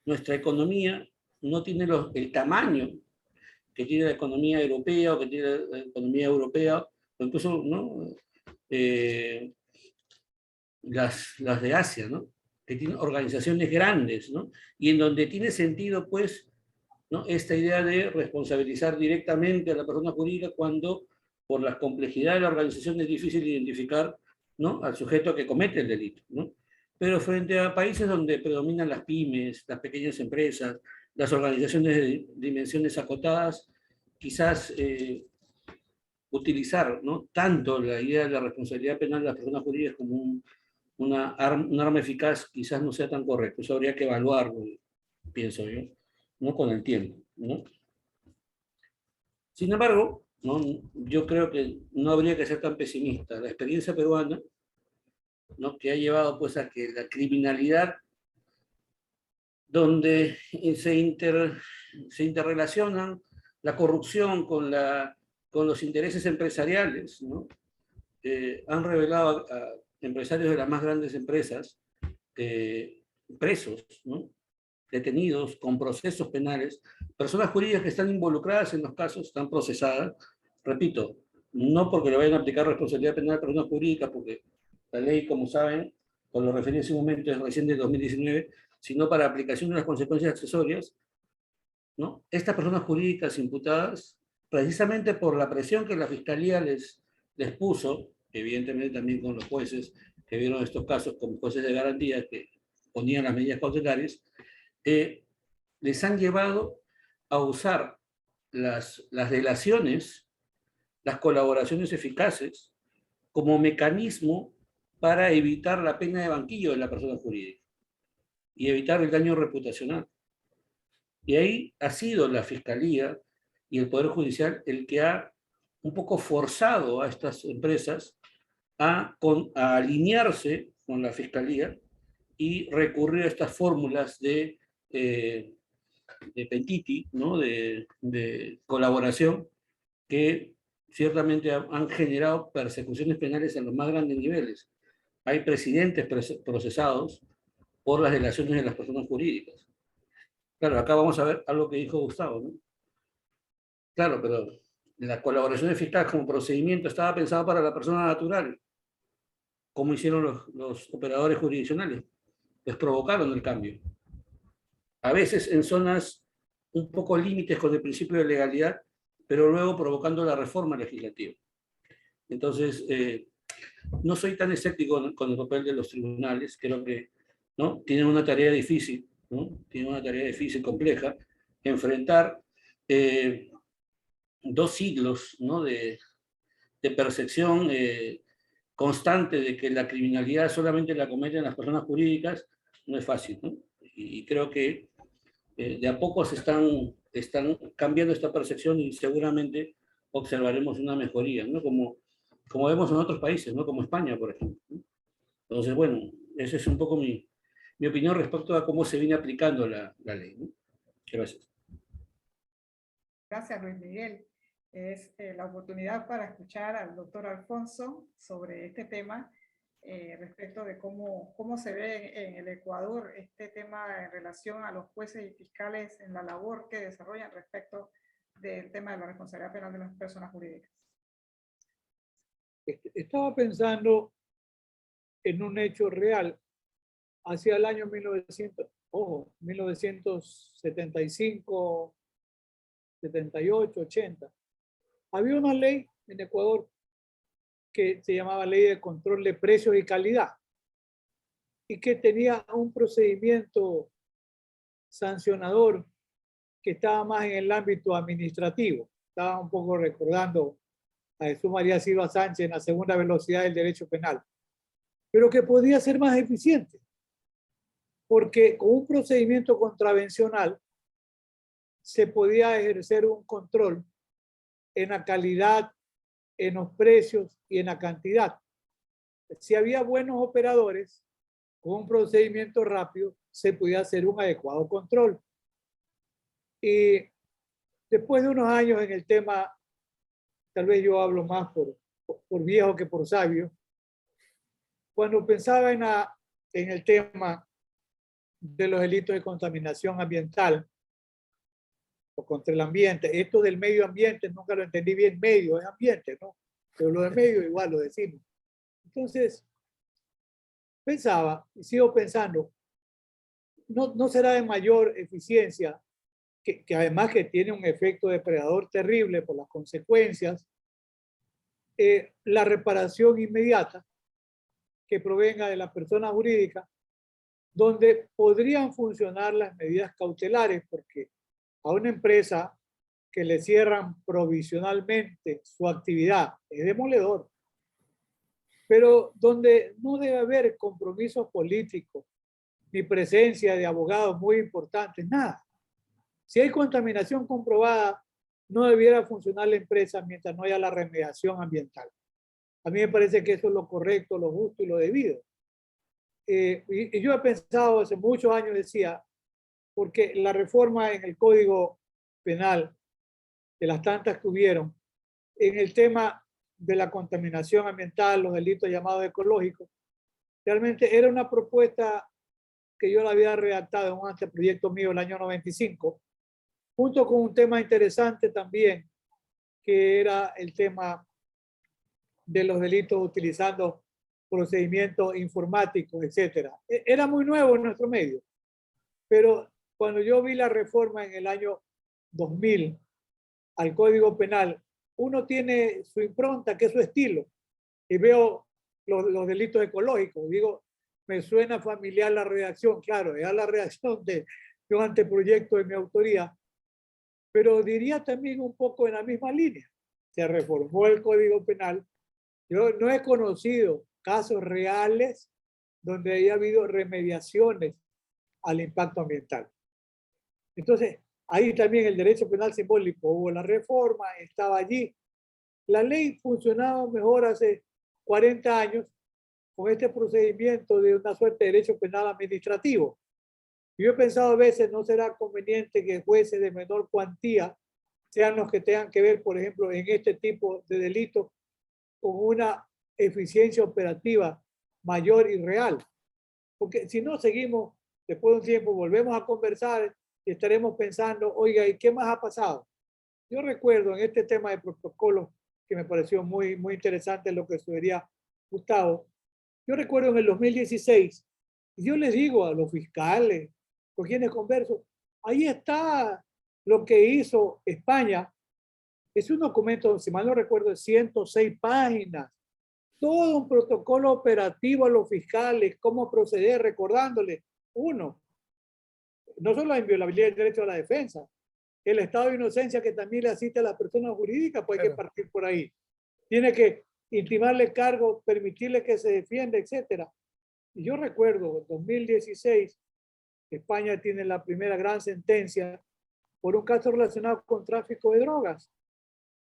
Speaker 4: Nuestra economía no tiene el tamaño que tiene la economía europea o que tiene la economía europea, o incluso, ¿no?, las de Asia, ¿no?, que tienen organizaciones grandes, ¿no?, y en donde tiene sentido, pues, ¿no?, esta idea de responsabilizar directamente a la persona jurídica cuando, por la complejidad de la organización, es difícil identificar, ¿no?, al sujeto que comete el delito, ¿no? Pero frente a países donde predominan las pymes, las pequeñas empresas, las organizaciones de dimensiones acotadas, quizás utilizar, ¿no?, tanto la idea de la responsabilidad penal de las personas jurídicas como un arma eficaz quizás no sea tan correcto. Eso habría que evaluarlo, pienso yo, ¿no?, con el tiempo, ¿no? Sin embargo, ¿no?, yo creo que no habría que ser tan pesimista. La experiencia peruana, ¿no?, que ha llevado pues a que la criminalidad, donde se interrelacionan la corrupción con los intereses empresariales, ¿no?, han revelado a empresarios de las más grandes empresas presos, ¿no?, detenidos con procesos penales, personas jurídicas que están involucradas en los casos, están procesadas, repito, no porque le vayan a aplicar responsabilidad penal a personas jurídicas, porque la ley, como saben, con lo referido hace un momento, es recién de 2019, sino para aplicación de las consecuencias accesorias, ¿no? Estas personas jurídicas imputadas, precisamente por la presión que la Fiscalía les puso, evidentemente también con los jueces que vieron estos casos como jueces de garantía que ponían las medidas cautelares, les han llevado a usar las delaciones, las colaboraciones eficaces, como mecanismo para evitar la pena de banquillo de la persona jurídica y evitar el daño reputacional. Y ahí ha sido la Fiscalía y el Poder Judicial el que ha un poco forzado a estas empresas a alinearse con la Fiscalía y recurrir a estas fórmulas de Pentiti, ¿no?, de colaboración, que ciertamente han generado persecuciones penales a los más grandes niveles. Hay presidentes procesados por las delaciones de las personas jurídicas. Claro, acá vamos a ver algo que dijo Gustavo, ¿no? Claro, pero la colaboración fiscal como procedimiento estaba pensada para la persona natural, como hicieron los operadores jurisdiccionales, pues provocaron el cambio. A veces en zonas un poco límites con el principio de legalidad, pero luego provocando la reforma legislativa. Entonces, no soy tan escéptico con el papel de los tribunales, creo que, ¿no?, tienen una tarea difícil, ¿no?, tienen una tarea difícil, compleja, enfrentar 2 siglos, ¿no? de percepción constante de que la criminalidad solamente la cometen las personas jurídicas, no es fácil, ¿no? Y creo que de a poco están cambiando esta percepción y seguramente observaremos una mejoría, ¿no? Como vemos en otros países, ¿no? Como España, por ejemplo, ¿no? Entonces, bueno, esa es un poco mi opinión respecto a cómo se viene aplicando la ley, ¿no? Gracias.
Speaker 1: Gracias, Luis Miguel. Es la oportunidad para escuchar al doctor Alfonso sobre este tema respecto de cómo se ve en el Ecuador este tema en relación a los jueces y fiscales en la labor que desarrollan respecto del tema de la responsabilidad penal de las personas jurídicas.
Speaker 3: Estaba pensando en un hecho real. Hacia el año 1975, 78, 80. Había una ley en Ecuador que se llamaba Ley de Control de Precios y Calidad y que tenía un procedimiento sancionador que estaba más en el ámbito administrativo. Estaba un poco recordando a Jesús María Silva Sánchez en la segunda velocidad del derecho penal, pero que podía ser más eficiente, porque con un procedimiento contravencional se podía ejercer un control en la calidad, en los precios y en la cantidad. Si había buenos operadores, con un procedimiento rápido, se podía hacer un adecuado control. Y después de unos años en el tema, tal vez yo hablo más por viejo que por sabio, cuando pensaba en el tema de los delitos de contaminación ambiental o contra el ambiente, esto del medio ambiente nunca lo entendí bien, medio es ambiente, ¿no? Pero lo de medio igual lo decimos. Entonces, pensaba y sigo pensando, no será de mayor eficiencia que además que tiene un efecto depredador terrible por las consecuencias, la reparación inmediata que provenga de la persona jurídica, donde podrían funcionar las medidas cautelares, porque a una empresa que le cierran provisionalmente su actividad es demoledor, pero donde no debe haber compromisos políticos ni presencia de abogados muy importantes, nada. Si hay contaminación comprobada, no debiera funcionar la empresa mientras no haya la remediación ambiental. A mí me parece que eso es lo correcto, lo justo y lo debido. Y yo he pensado hace muchos años, decía, porque la reforma en el Código Penal, de las tantas que hubieron, en el tema de la contaminación ambiental, los delitos llamados ecológicos, realmente era una propuesta que yo la había redactado en un anteproyecto mío el año 95, junto con un tema interesante también, que era el tema de los delitos utilizando procedimientos informáticos, etc. Era muy nuevo en nuestro medio, pero cuando yo vi la reforma en el año 2000 al Código Penal, uno tiene su impronta, que es su estilo, y veo los delitos ecológicos. Digo, me suena familiar la redacción, claro, era la redacción de un anteproyecto de mi autoría, pero diría también un poco en la misma línea. Se reformó el Código Penal. Yo no he conocido casos reales donde haya habido remediaciones al impacto ambiental. Entonces, ahí también el derecho penal simbólico, hubo la reforma, estaba allí. La ley funcionaba mejor hace 40 años con este procedimiento de una suerte de derecho penal administrativo. Yo he pensado a veces, ¿no será conveniente que jueces de menor cuantía sean los que tengan que ver, por ejemplo, en este tipo de delitos con una eficiencia operativa mayor y real? Porque si no seguimos, después de un tiempo volvemos a conversar y estaremos pensando, oiga, ¿y qué más ha pasado? Yo recuerdo en este tema de protocolo, que me pareció muy, muy interesante lo que sugería Gustavo, yo recuerdo en el 2016, y yo les digo a los fiscales, con quienes converso, ahí está lo que hizo España. Es un documento, si mal no recuerdo, de 106 páginas. Todo un protocolo operativo a los fiscales, cómo proceder, recordándoles, uno, no solo la inviolabilidad del derecho a la defensa, el estado de inocencia que también le asiste a las personas jurídicas, pues hay que
Speaker 2: Claro.
Speaker 3: partir por ahí. Tiene que intimarle cargo, permitirle que se defienda, etcétera. Y yo recuerdo, en 2016, España tiene la primera gran sentencia por un caso relacionado con tráfico de drogas.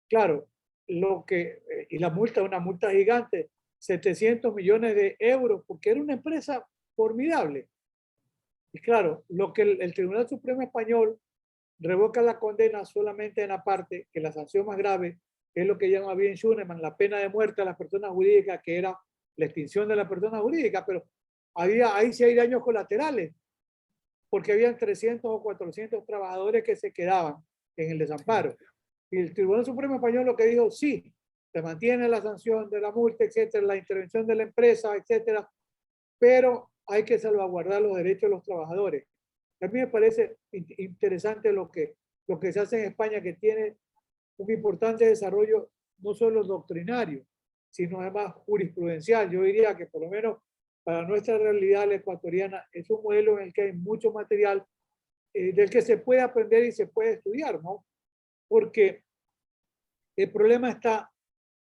Speaker 3: Claro, y la multa, una multa gigante, 700 millones de euros, porque era una empresa formidable. Y claro, lo que el Tribunal Supremo Español revoca la condena solamente en la parte que la sanción más grave es lo que llama bien Schunemann, la pena de muerte a las personas jurídicas, que era la extinción de la persona jurídica, pero ahí sí hay daños colaterales, porque habían 300 o 400 trabajadores que se quedaban en el desamparo. Y el Tribunal Supremo Español lo que dijo, sí, se mantiene la sanción de la multa, etcétera, la intervención de la empresa, etcétera, pero hay que salvaguardar los derechos de los trabajadores. A mí me parece interesante lo que se hace en España, que tiene un importante desarrollo no solo doctrinario, sino además jurisprudencial. Yo diría que por lo menos para nuestra realidad la ecuatoriana es un modelo en el que hay mucho material del que se puede aprender y se puede estudiar, ¿no? Porque el problema está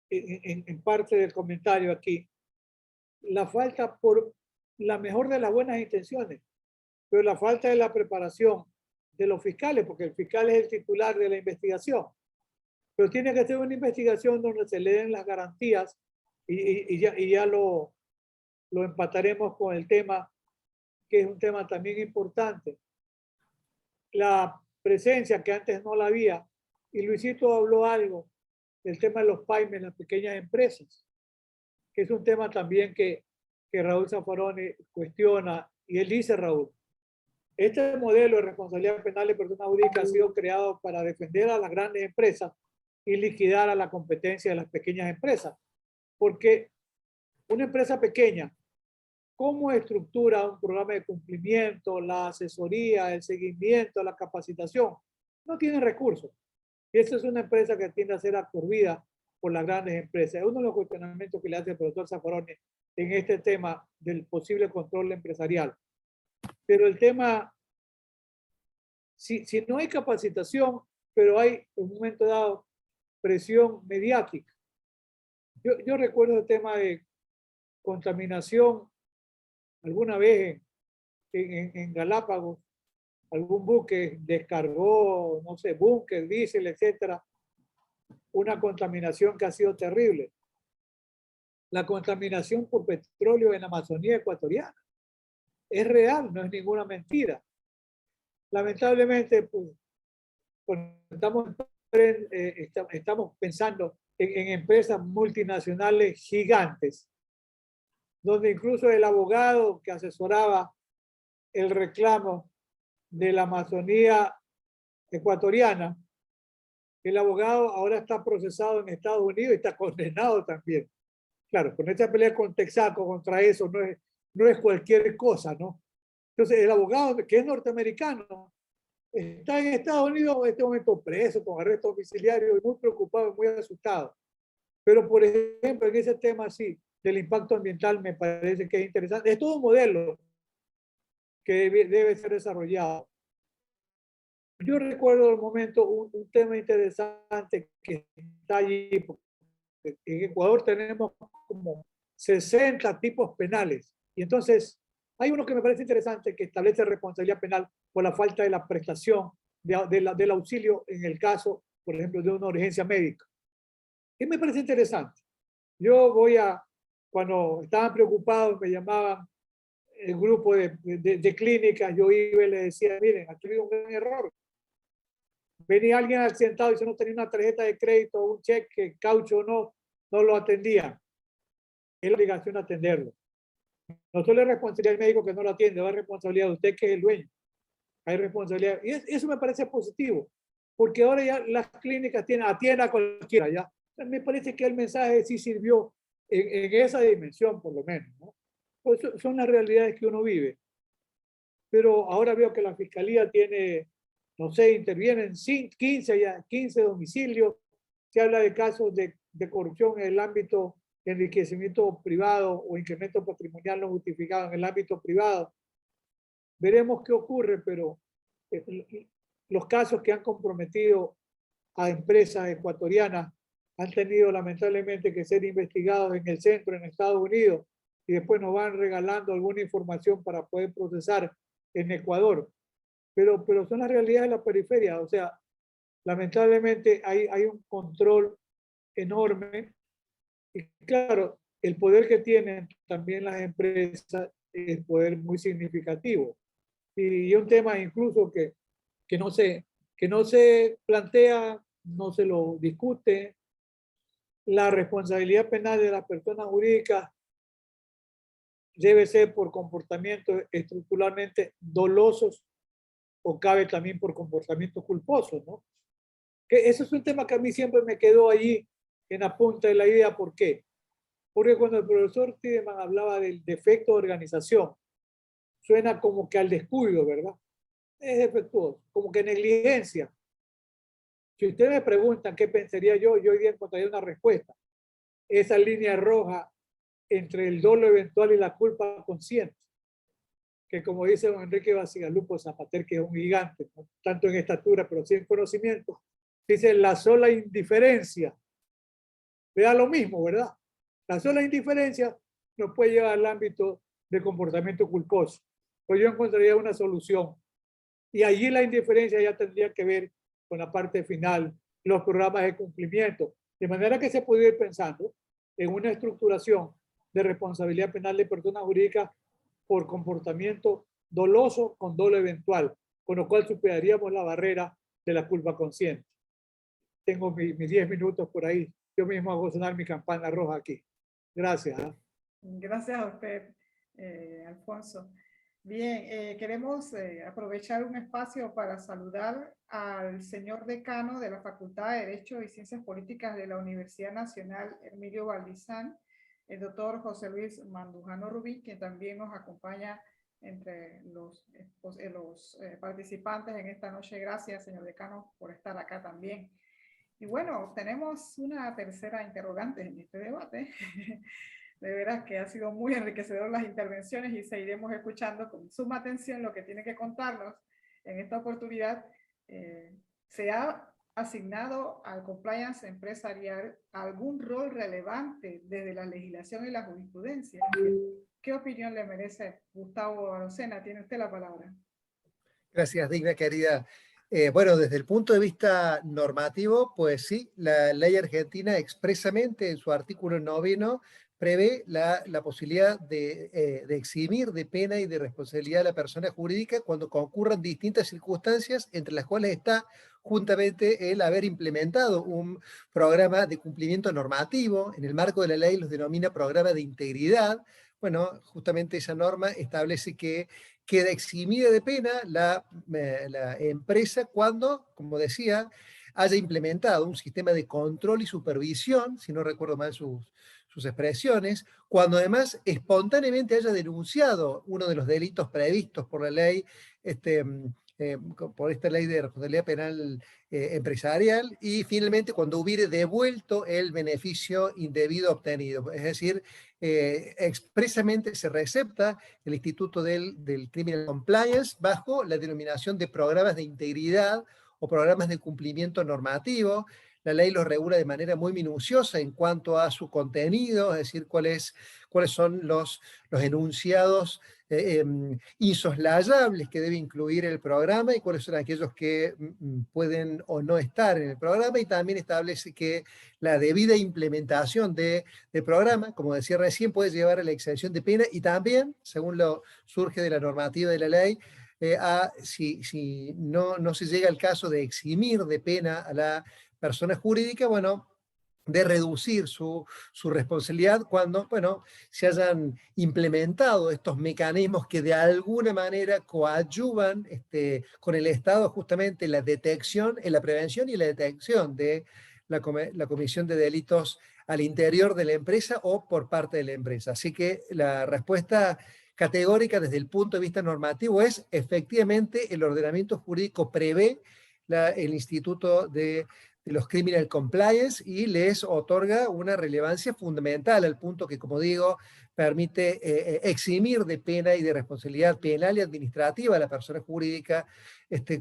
Speaker 3: en parte del comentario aquí, la falta por la mejor de las buenas intenciones, pero la falta de la preparación de los fiscales, porque el fiscal es el titular de la investigación, pero tiene que ser una investigación donde se le den las garantías y ya lo empataremos con el tema, que es un tema también importante. La presencia que antes no la había, y Luisito habló algo del tema de los PYME, las pequeñas empresas, que es un tema también que Raúl Zaffaroni cuestiona, y él dice, Raúl, este modelo de responsabilidad penal de personas jurídicas ha sido creado para defender a las grandes empresas y liquidar a la competencia de las pequeñas empresas. Porque una empresa pequeña, ¿cómo estructura un programa de cumplimiento, la asesoría, el seguimiento, la capacitación? No tiene recursos. Y esa es una empresa que tiende a ser absorbida por las grandes empresas. Es uno de los cuestionamientos que le hace el profesor Zaffaroni en este tema del posible control empresarial. Pero el tema, si no hay capacitación, pero hay en un momento dado presión mediática. Yo recuerdo el tema de contaminación alguna vez en Galápagos, algún buque descargó, no sé, búnker, diésel, etcétera, una contaminación que ha sido terrible. La contaminación por petróleo en la Amazonía ecuatoriana es real, no es ninguna mentira. Lamentablemente, pues estamos pensando en empresas multinacionales gigantes, donde incluso el abogado que asesoraba el reclamo de la Amazonía ecuatoriana, el abogado ahora está procesado en Estados Unidos y está condenado también. Claro, con esta pelea con Texaco contra eso no es cualquier cosa, ¿no? Entonces, el abogado que es norteamericano está en Estados Unidos en este momento preso con arresto domiciliario y muy preocupado y muy asustado. Pero, por ejemplo, en ese tema así, del impacto ambiental, me parece que es interesante. Es todo un modelo que debe ser desarrollado. Yo recuerdo el momento un tema interesante que está allí. En Ecuador tenemos como 60 tipos penales. Y entonces hay uno que me parece interesante que establece responsabilidad penal por la falta de la prestación del auxilio en el caso, por ejemplo, de una urgencia médica. Y me parece interesante. Yo cuando estaban preocupados, me llamaban el grupo de clínicas, yo iba y les decía, miren, aquí hay un gran error. Venía alguien accidentado y si no tenía una tarjeta de crédito o un cheque, caucho o no lo atendía. Es la obligación de atenderlo. No solo es responsabilidad del médico que no lo atiende, es responsabilidad de usted que es el dueño. Hay responsabilidad. Y eso me parece positivo, porque ahora ya las clínicas atienden a cualquiera. Ya. Me parece que el mensaje sí sirvió en esa dimensión, por lo menos, ¿no? Pues son las realidades que uno vive. Pero ahora veo que la fiscalía tiene, no sé, intervienen 15 domicilios. Se habla de casos de corrupción en el ámbito de enriquecimiento privado o incremento patrimonial no justificado en el ámbito privado. Veremos qué ocurre, pero los casos que han comprometido a empresas ecuatorianas han tenido lamentablemente que ser investigados en el centro, en Estados Unidos, y después nos van regalando alguna información para poder procesar en Ecuador. Pero son las realidades de la periferia. O sea, lamentablemente hay un control enorme. Y claro, el poder que tienen también las empresas es poder muy significativo. Y un tema incluso que no se plantea, no se lo discute, la responsabilidad penal de las personas jurídicas debe ser por comportamientos estructuralmente dolosos o cabe también por comportamientos culposos, ¿no? Que eso es un tema que a mí siempre me quedó allí en la punta de la idea. ¿Por qué? Porque cuando el profesor Tiedemann hablaba del defecto de organización, suena como que al descuido, ¿verdad? Es defectuoso, como que negligencia. Si ustedes me preguntan qué pensaría yo hoy día encontraría una respuesta. Esa línea roja entre el dolo eventual y la culpa consciente, que como dice don Enrique Bacigalupo Zapater, que es un gigante, ¿no? Tanto en estatura, pero sí en conocimiento, dice la sola indiferencia. Le da lo mismo, ¿verdad? La sola indiferencia nos puede llevar al ámbito de comportamiento culposo. Pues yo encontraría una solución. Y allí la indiferencia ya tendría que ver con la parte final, los programas de cumplimiento. De manera que se puede ir pensando en una estructuración de responsabilidad penal de personas jurídicas por comportamiento doloso con dolo eventual, con lo cual superaríamos la barrera de la culpa consciente. Tengo mis 10 minutos por ahí. Yo mismo hago sonar mi campana roja aquí. Gracias.
Speaker 1: Gracias a usted, Alfonso. Bien, queremos aprovechar un espacio para saludar al señor decano de la Facultad de Derecho y Ciencias Políticas de la Universidad Nacional Emilio Valdizán, el doctor José Luis Mandujano Rubí, que también nos acompaña entre los participantes en esta noche. Gracias, señor decano, por estar acá también. Y bueno, tenemos una tercera interrogante en este debate. De veras que ha sido muy enriquecedor las intervenciones y seguiremos escuchando con suma atención lo que tiene que contarnos en esta oportunidad. ¿Se ha asignado al compliance empresarial algún rol relevante desde la legislación y la jurisprudencia? ¿Qué opinión le merece Gustavo Arocena? Tiene usted la palabra.
Speaker 2: Gracias, Digna, querida. Bueno, desde el punto de vista normativo, pues sí, la ley argentina expresamente en su artículo 9 prevé la posibilidad de eximir de pena y de responsabilidad a la persona jurídica cuando concurran distintas circunstancias, entre las cuales está juntamente el haber implementado un programa de cumplimiento normativo. En el marco de la ley los denomina programa de integridad. Bueno, justamente esa norma establece que queda eximida de pena la empresa cuando, como decía, haya implementado un sistema de control y supervisión, si no recuerdo mal sus expresiones, cuando además espontáneamente haya denunciado uno de los delitos previstos por la ley, por esta ley de responsabilidad penal empresarial, y finalmente cuando hubiere devuelto el beneficio indebido obtenido. Es decir, expresamente se recepta el Instituto del Criminal Compliance bajo la denominación de programas de integridad o programas de cumplimiento normativo. La ley los regula de manera muy minuciosa en cuanto a su contenido, es decir, cuáles son los enunciados insoslayables que debe incluir el programa y cuáles son aquellos que pueden o no estar en el programa, y también establece que la debida implementación del programa, como decía recién, puede llevar a la exención de pena y también, según lo surge de la normativa de la ley, si no se llega al caso de eximir de pena a la persona jurídica, bueno, de reducir su responsabilidad cuando, bueno, se hayan implementado estos mecanismos que de alguna manera coadyuvan con el Estado justamente en la detección, en la prevención y la detección de la comisión de delitos al interior de la empresa o por parte de la empresa. Así que la respuesta categórica desde el punto de vista normativo es efectivamente el ordenamiento jurídico prevé el Instituto de los Criminal Compliance y les otorga una relevancia fundamental al punto que, como digo, permite eximir de pena y de responsabilidad penal y administrativa a la persona jurídica,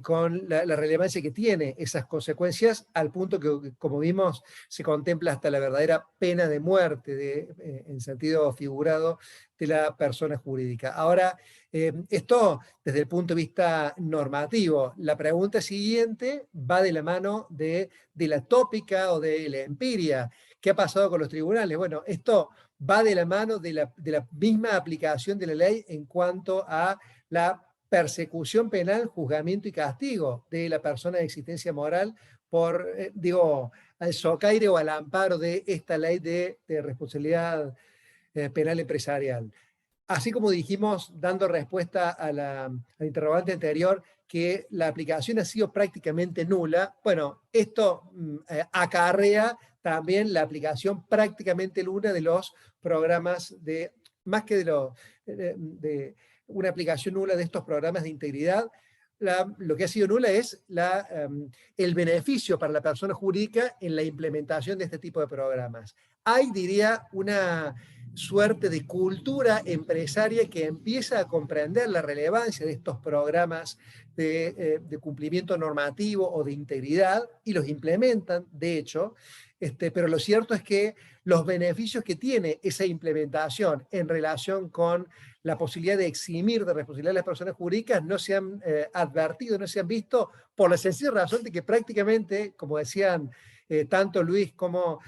Speaker 2: con la relevancia que tiene esas consecuencias, al punto que, como vimos, se contempla hasta la verdadera pena de muerte, en sentido figurado, de la persona jurídica. Ahora, esto desde el punto de vista normativo. La pregunta siguiente va de la mano de la tópica o de la empiria. ¿Qué ha pasado con los tribunales? Bueno, esto va de la mano de la misma aplicación de la ley en cuanto a la persecución penal, juzgamiento y castigo de la persona de existencia moral por, al socaire o al amparo de esta ley de responsabilidad penal empresarial. Así como dijimos, dando respuesta al interrogante anterior, que la aplicación ha sido prácticamente nula, bueno, esto acarrea también la aplicación prácticamente nula de los programas más que de una aplicación nula de estos programas de integridad. Lo que ha sido nula es el beneficio para la persona jurídica en la implementación de este tipo de programas. Hay, diría, una suerte de cultura empresaria que empieza a comprender la relevancia de estos programas de cumplimiento normativo o de integridad y los implementan, de hecho, pero lo cierto es que los beneficios que tiene esa implementación en relación con la posibilidad de eximir de responsabilidad a las personas jurídicas no se han advertido, no se han visto, por la sencilla razón de que prácticamente, como decían tanto Luis como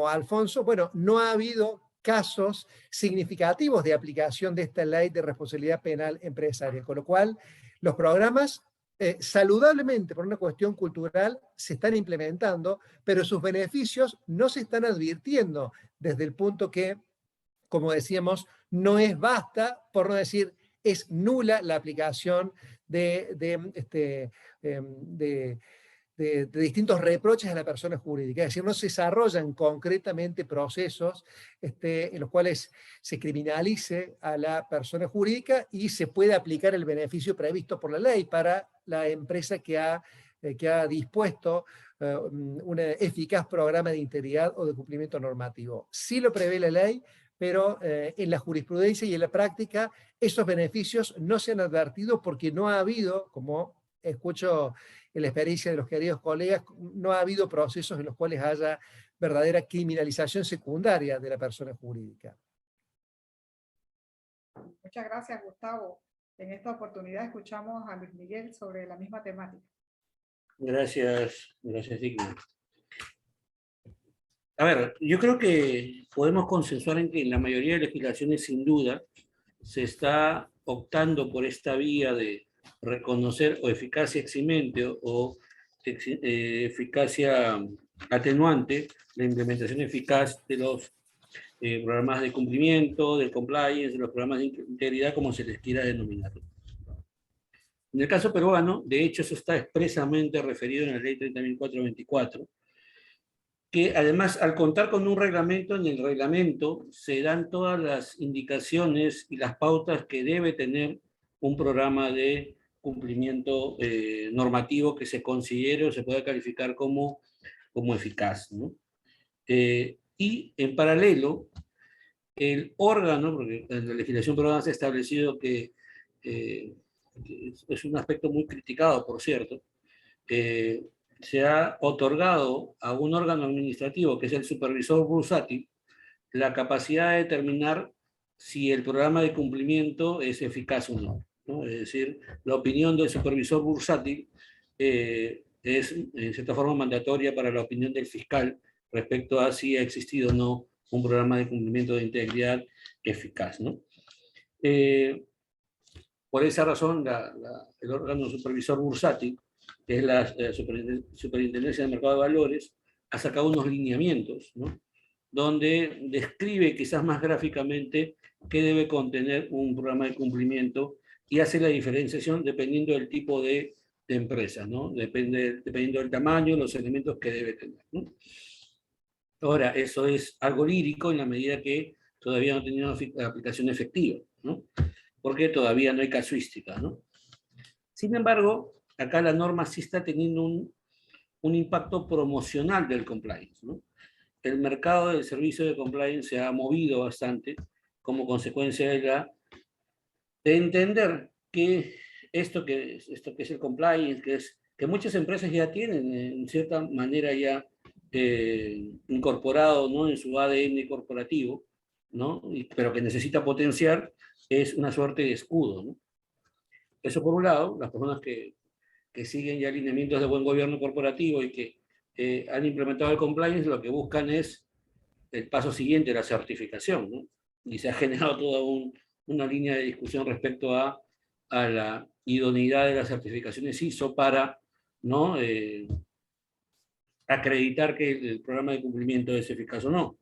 Speaker 2: Alfonso, bueno, no ha habido casos significativos de aplicación de esta ley de responsabilidad penal empresaria, con lo cual los programas saludablemente por una cuestión cultural se están implementando, pero sus beneficios no se están advirtiendo desde el punto que, como decíamos, no es basta, por no decir es nula la aplicación de distintos reproches a la persona jurídica. Es decir, no se desarrollan concretamente procesos en los cuales se criminalice a la persona jurídica y se puede aplicar el beneficio previsto por la ley para la empresa que ha dispuesto un eficaz programa de integridad o de cumplimiento normativo. Sí lo prevé la ley, pero en la jurisprudencia y en la práctica esos beneficios no se han advertido porque no ha habido, como escucho en la experiencia de los queridos colegas, no ha habido procesos en los cuales haya verdadera criminalización secundaria de la persona jurídica.
Speaker 1: Muchas gracias, Gustavo. En esta oportunidad escuchamos a Luis Miguel sobre la misma temática.
Speaker 4: Gracias, Digna. A ver, yo creo que podemos consensuar en que en la mayoría de legislaciones, sin duda, se está optando por esta vía de reconocer o eficacia eximente o eficacia atenuante, la implementación eficaz de los programas de cumplimiento, del compliance, de los programas de integridad, como se les quiera denominar. En el caso peruano, de hecho, eso está expresamente referido en la ley 30.424, que además, al contar con un reglamento, en el reglamento se dan todas las indicaciones y las pautas que debe tener un programa de cumplimiento normativo que se considere o se pueda calificar como eficaz, ¿no? Y en paralelo, el órgano, porque en la legislación peruana se ha establecido que es un aspecto muy criticado, por cierto, se ha otorgado a un órgano administrativo, que es el supervisor bursátil, la capacidad de determinar si el programa de cumplimiento es eficaz o no, ¿no? Es decir, la opinión del supervisor bursátil es, en cierta forma, mandatoria para la opinión del fiscal respecto a si ha existido o no un programa de cumplimiento de integridad eficaz, ¿no? Por esa razón, el órgano supervisor bursátil, que es la Superintendencia del Mercado de Valores, ha sacado unos lineamientos, ¿no?, donde describe quizás más gráficamente qué debe contener un programa de cumplimiento y hace la diferenciación dependiendo del tipo de empresa, ¿no? Dependiendo del tamaño, los elementos que debe tener, ¿no? Ahora, eso es algo lírico en la medida que todavía no ha tenido una aplicación efectiva, ¿no?, porque todavía no hay casuística, ¿no? Sin embargo, acá la norma sí está teniendo un impacto promocional del compliance, ¿no? el mercado del servicio de compliance se ha movido bastante como consecuencia de entender que esto que es el compliance, que muchas empresas ya tienen en cierta manera ya incorporado, ¿no?, en su ADN corporativo, ¿no?, pero que necesita potenciar, es una suerte de escudo, ¿no? Eso por un lado, las personas que siguen ya lineamientos de buen gobierno corporativo y que han implementado el compliance, lo que buscan es el paso siguiente, la certificación, ¿no? Y se ha generado toda una línea de discusión respecto a la idoneidad de las certificaciones ISO para, ¿no?, acreditar que el programa de cumplimiento es eficaz o no.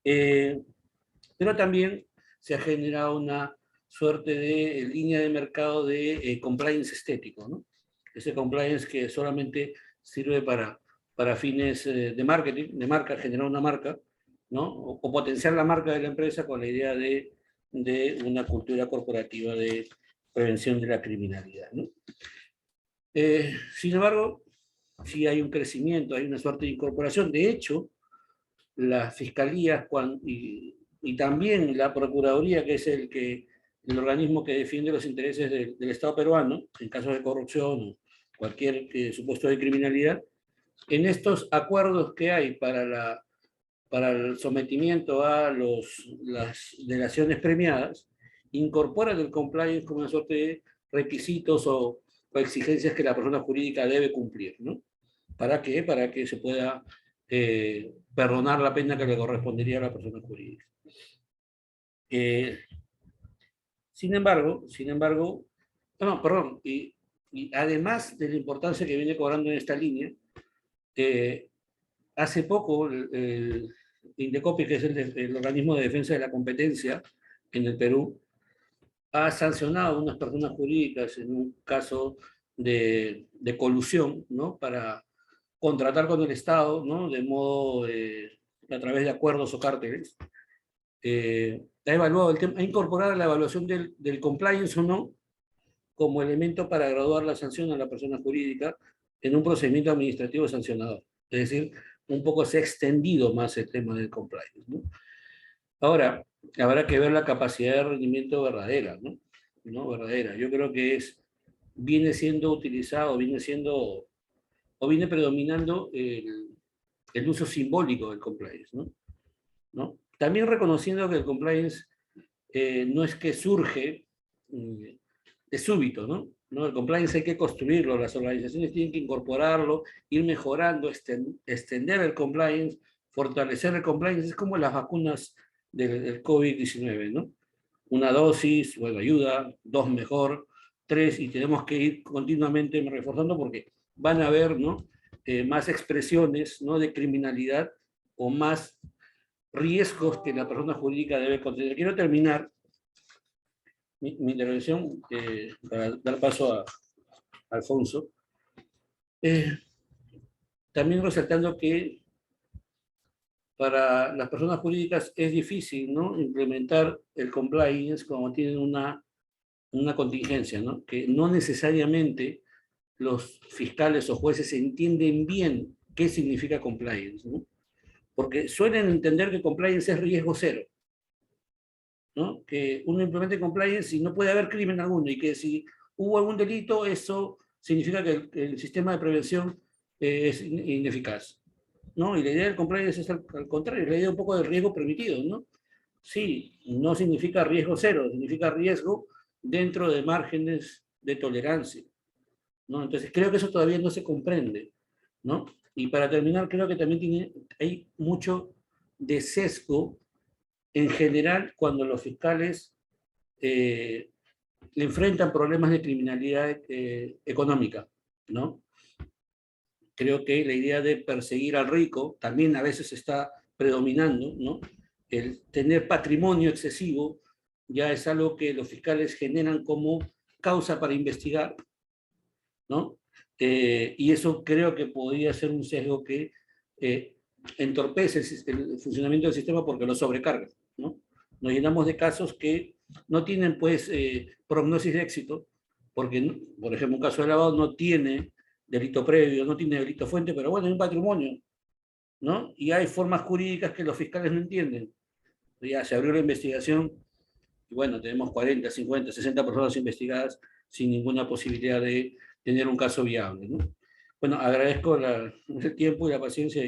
Speaker 4: Pero también se ha generado una suerte de línea de mercado de compliance estético, ¿no? Ese compliance que solamente sirve para fines de marketing, de marca, generar una marca, ¿no?, o potenciar la marca de la empresa con la idea de una cultura corporativa de prevención de la criminalidad, ¿no? Sin embargo, sí hay un crecimiento, hay una suerte de incorporación. De hecho, las fiscalías y también la Procuraduría, que es el organismo que defiende los intereses del Estado peruano, en casos de corrupción o cualquier supuesto de criminalidad, en estos acuerdos que hay para el sometimiento a las delaciones premiadas, incorporan el compliance como una suerte de requisitos o exigencias que la persona jurídica debe cumplir, ¿no? ¿Para qué? Para que se pueda perdonar la pena que le correspondería a la persona jurídica. Sin embargo, no, perdón, y además de la importancia que viene cobrando en esta línea, hace poco el Indecopi, que es el organismo de defensa de la competencia en el Perú, ha sancionado a unas personas jurídicas en un caso de colusión, ¿no?, para contratar con el Estado, ¿no?, de modo a través de acuerdos o cárteles. Ha evaluado el tema, ha incorporado la evaluación del compliance o no como elemento para graduar la sanción a la persona jurídica en un procedimiento administrativo sancionador. Es decir, un poco se ha extendido más el tema del compliance, ¿no? Ahora, habrá que ver la capacidad de rendimiento verdadera, ¿no? Verdadera. Yo creo que viene siendo utilizado, viene predominando el uso simbólico del compliance, ¿no? También reconociendo que el compliance no es que surge de súbito, ¿no? El compliance hay que construirlo, las organizaciones tienen que incorporarlo, ir mejorando, extender el compliance, fortalecer el compliance. Es como las vacunas del COVID-19, ¿no? Una dosis, bueno, ayuda, 2 mejor, 3, y tenemos que ir continuamente reforzando porque van a haber, ¿no?, más expresiones, ¿no?, de criminalidad o más riesgos que la persona jurídica debe contener. Quiero terminar mi intervención para dar paso a Alfonso, también resaltando que para las personas jurídicas es difícil, ¿no?, implementar el compliance cuando tienen una contingencia, ¿no?, que no necesariamente los fiscales o jueces entienden bien qué significa compliance, ¿no? Porque suelen entender que compliance es riesgo cero, ¿no? Que uno implemente compliance y no puede haber crimen alguno, y que si hubo algún delito, eso significa que el sistema de prevención es ineficaz, ¿no? Y la idea del compliance es al contrario, la idea un poco del riesgo permitido, ¿no? Sí, no significa riesgo cero, significa riesgo dentro de márgenes de tolerancia, ¿no? Entonces creo que eso todavía no se comprende, ¿no? Y para terminar, creo que también hay mucho de sesgo en general cuando los fiscales le enfrentan problemas de criminalidad económica, ¿no? Creo que la idea de perseguir al rico también a veces está predominando, ¿no? El tener patrimonio excesivo ya es algo que los fiscales generan como causa para investigar, ¿no? Y eso creo que podría ser un sesgo que entorpece el funcionamiento del sistema porque lo sobrecarga, ¿no? Nos llenamos de casos que no tienen, pues, prognosis de éxito, porque, por ejemplo, un caso de lavado no tiene delito previo, no tiene delito fuente, pero bueno, hay un patrimonio, ¿no? Y hay formas jurídicas que los fiscales no entienden. Ya se abrió la investigación y bueno, tenemos 40, 50, 60 personas investigadas sin ninguna posibilidad de tener un caso viable, ¿no? Bueno, agradezco el tiempo y la paciencia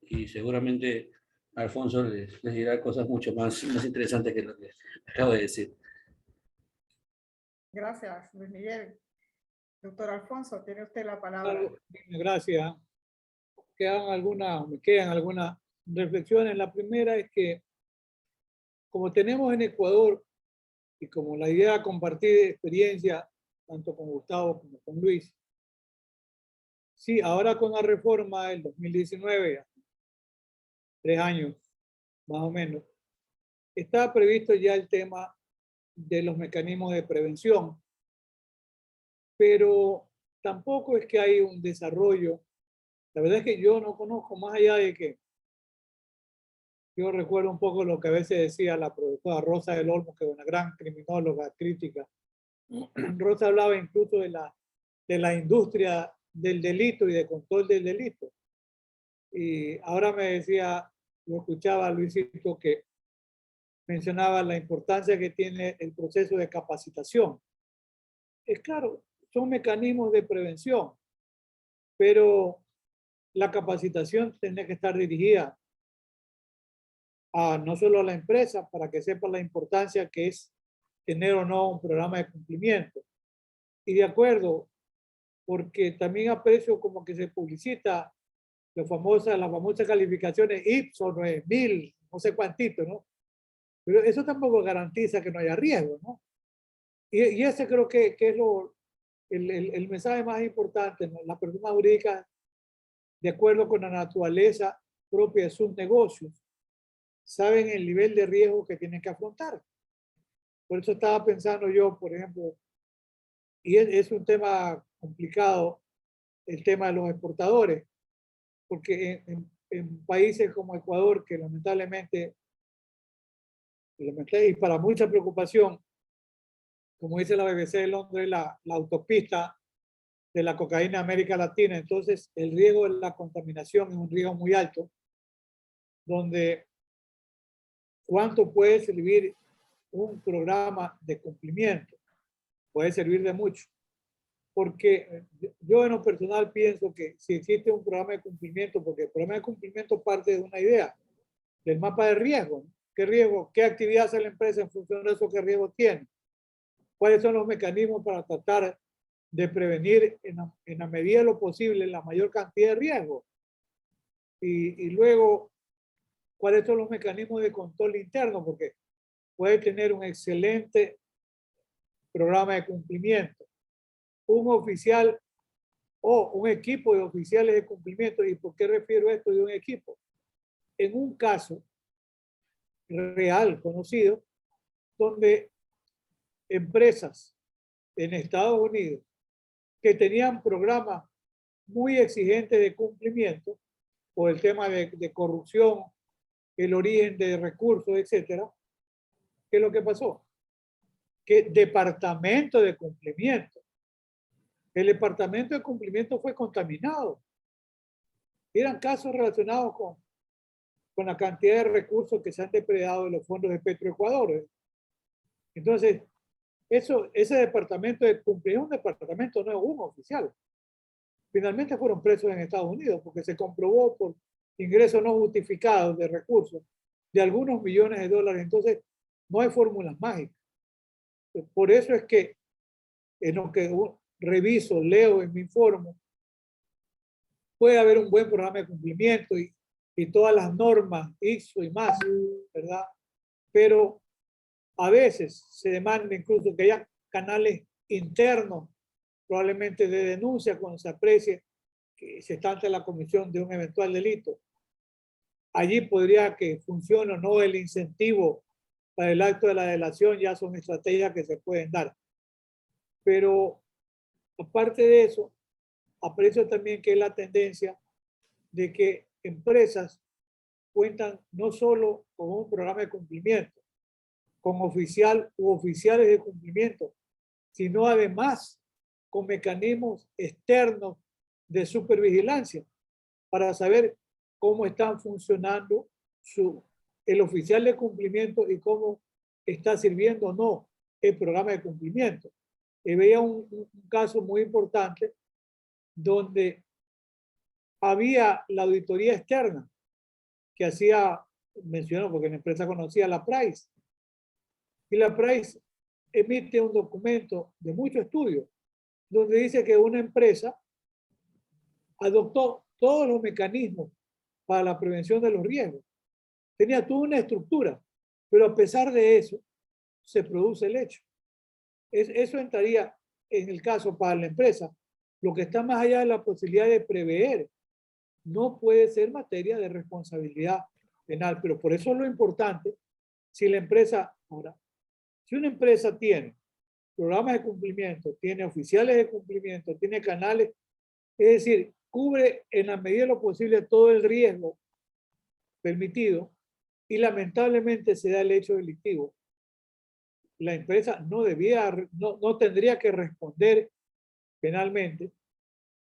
Speaker 4: y seguramente Alfonso les dirá cosas mucho más interesantes que lo que acabo de decir.
Speaker 1: Gracias, Luis Miguel. Doctor Alfonso, tiene usted la palabra.
Speaker 3: Gracias. Me quedan algunas reflexiones. La primera es que, como tenemos en Ecuador, y como la idea de compartir experiencia, tanto con Gustavo como con Luis, sí, ahora con la reforma del 2019, 3 años más o menos, está previsto ya el tema de los mecanismos de prevención, pero tampoco es que hay un desarrollo. La verdad es que yo no conozco, más allá de que yo recuerdo un poco lo que a veces decía la profesora Rosa del Olmo, que es una gran criminóloga crítica. Rosa hablaba incluso de la industria del delito y de control del delito. Y ahora me decía, lo escuchaba Luisito, que mencionaba la importancia que tiene el proceso de capacitación. Es claro, son mecanismos de prevención, pero la capacitación tiene que estar dirigida a no solo a la empresa para que sepa la importancia que es tener o no un programa de cumplimiento. Y de acuerdo, porque también aprecio como que se publicita las famosas calificaciones Ipsos 9000, no sé cuántito, ¿no? Pero eso tampoco garantiza que no haya riesgo, ¿no? Y ese creo que es el mensaje más importante, ¿no? Las personas jurídicas, de acuerdo con la naturaleza propia de sus negocios, saben el nivel de riesgo que tienen que afrontar. Por eso estaba pensando yo, por ejemplo, y es un tema complicado, el tema de los exportadores, porque en países como Ecuador, que lamentablemente, y para mucha preocupación, como dice la BBC de Londres, la autopista de la cocaína en América Latina, entonces el riesgo de la contaminación es un riesgo muy alto, donde ¿cuánto puede servir un programa de cumplimiento? Puede servir de mucho. Porque yo en lo personal pienso que si existe un programa de cumplimiento, porque el programa de cumplimiento parte de una idea, del mapa de riesgo. ¿Qué riesgo? ¿Qué actividad hace la empresa en función de eso? ¿Qué riesgo tiene? ¿Cuáles son los mecanismos para tratar de prevenir en la medida de lo posible la mayor cantidad de riesgos? Y luego, ¿cuáles son los mecanismos de control interno? Porque puede tener un excelente programa de cumplimiento. Un oficial o un equipo de oficiales de cumplimiento. ¿Y por qué refiero a esto de un equipo? En un caso real, conocido, donde empresas en Estados Unidos que tenían programas muy exigentes de cumplimiento por el tema de corrupción, el origen de recursos, etcétera, ¿qué es lo que pasó? Que el departamento de cumplimiento fue contaminado. Eran casos relacionados con la cantidad de recursos que se han depredado de los fondos de Petroecuador. Entonces, ese departamento de cumplimiento, un departamento no es un oficial. Finalmente fueron presos en Estados Unidos porque se comprobó por ingresos no justificados de recursos de algunos millones de dólares. Entonces, no hay fórmulas mágicas. Por eso es que en lo que reviso, leo y me informo, puede haber un buen programa de cumplimiento y todas las normas, ISO y más, ¿verdad? Pero a veces se demanda incluso que haya canales internos, probablemente de denuncia cuando se aprecie que se está ante la comisión de un eventual delito. Allí podría que funcione o no el incentivo para el acto de la delación, ya son estrategias que se pueden dar. Pero aparte de eso, aprecio también que es la tendencia de que empresas cuentan no solo con un programa de cumplimiento, con oficial u oficiales de cumplimiento, sino además con mecanismos externos de supervigilancia para saber cómo están funcionando el oficial de cumplimiento y cómo está sirviendo o no el programa de cumplimiento. Veía un caso muy importante donde había la auditoría externa que hacía, menciono porque la empresa conocía la Price, y la Price emite un documento de mucho estudio donde dice que una empresa adoptó todos los mecanismos para la prevención de los riesgos. Tenía toda una estructura, pero a pesar de eso, se produce el hecho. Eso entraría en el caso para la empresa. Lo que está más allá de la posibilidad de prever no puede ser materia de responsabilidad penal, pero por eso es lo importante, si la empresa, ahora, si una empresa tiene programas de cumplimiento, tiene oficiales de cumplimiento, tiene canales, es decir, cubre en la medida de lo posible todo el riesgo permitido y lamentablemente se da el hecho delictivo, la empresa no tendría que responder penalmente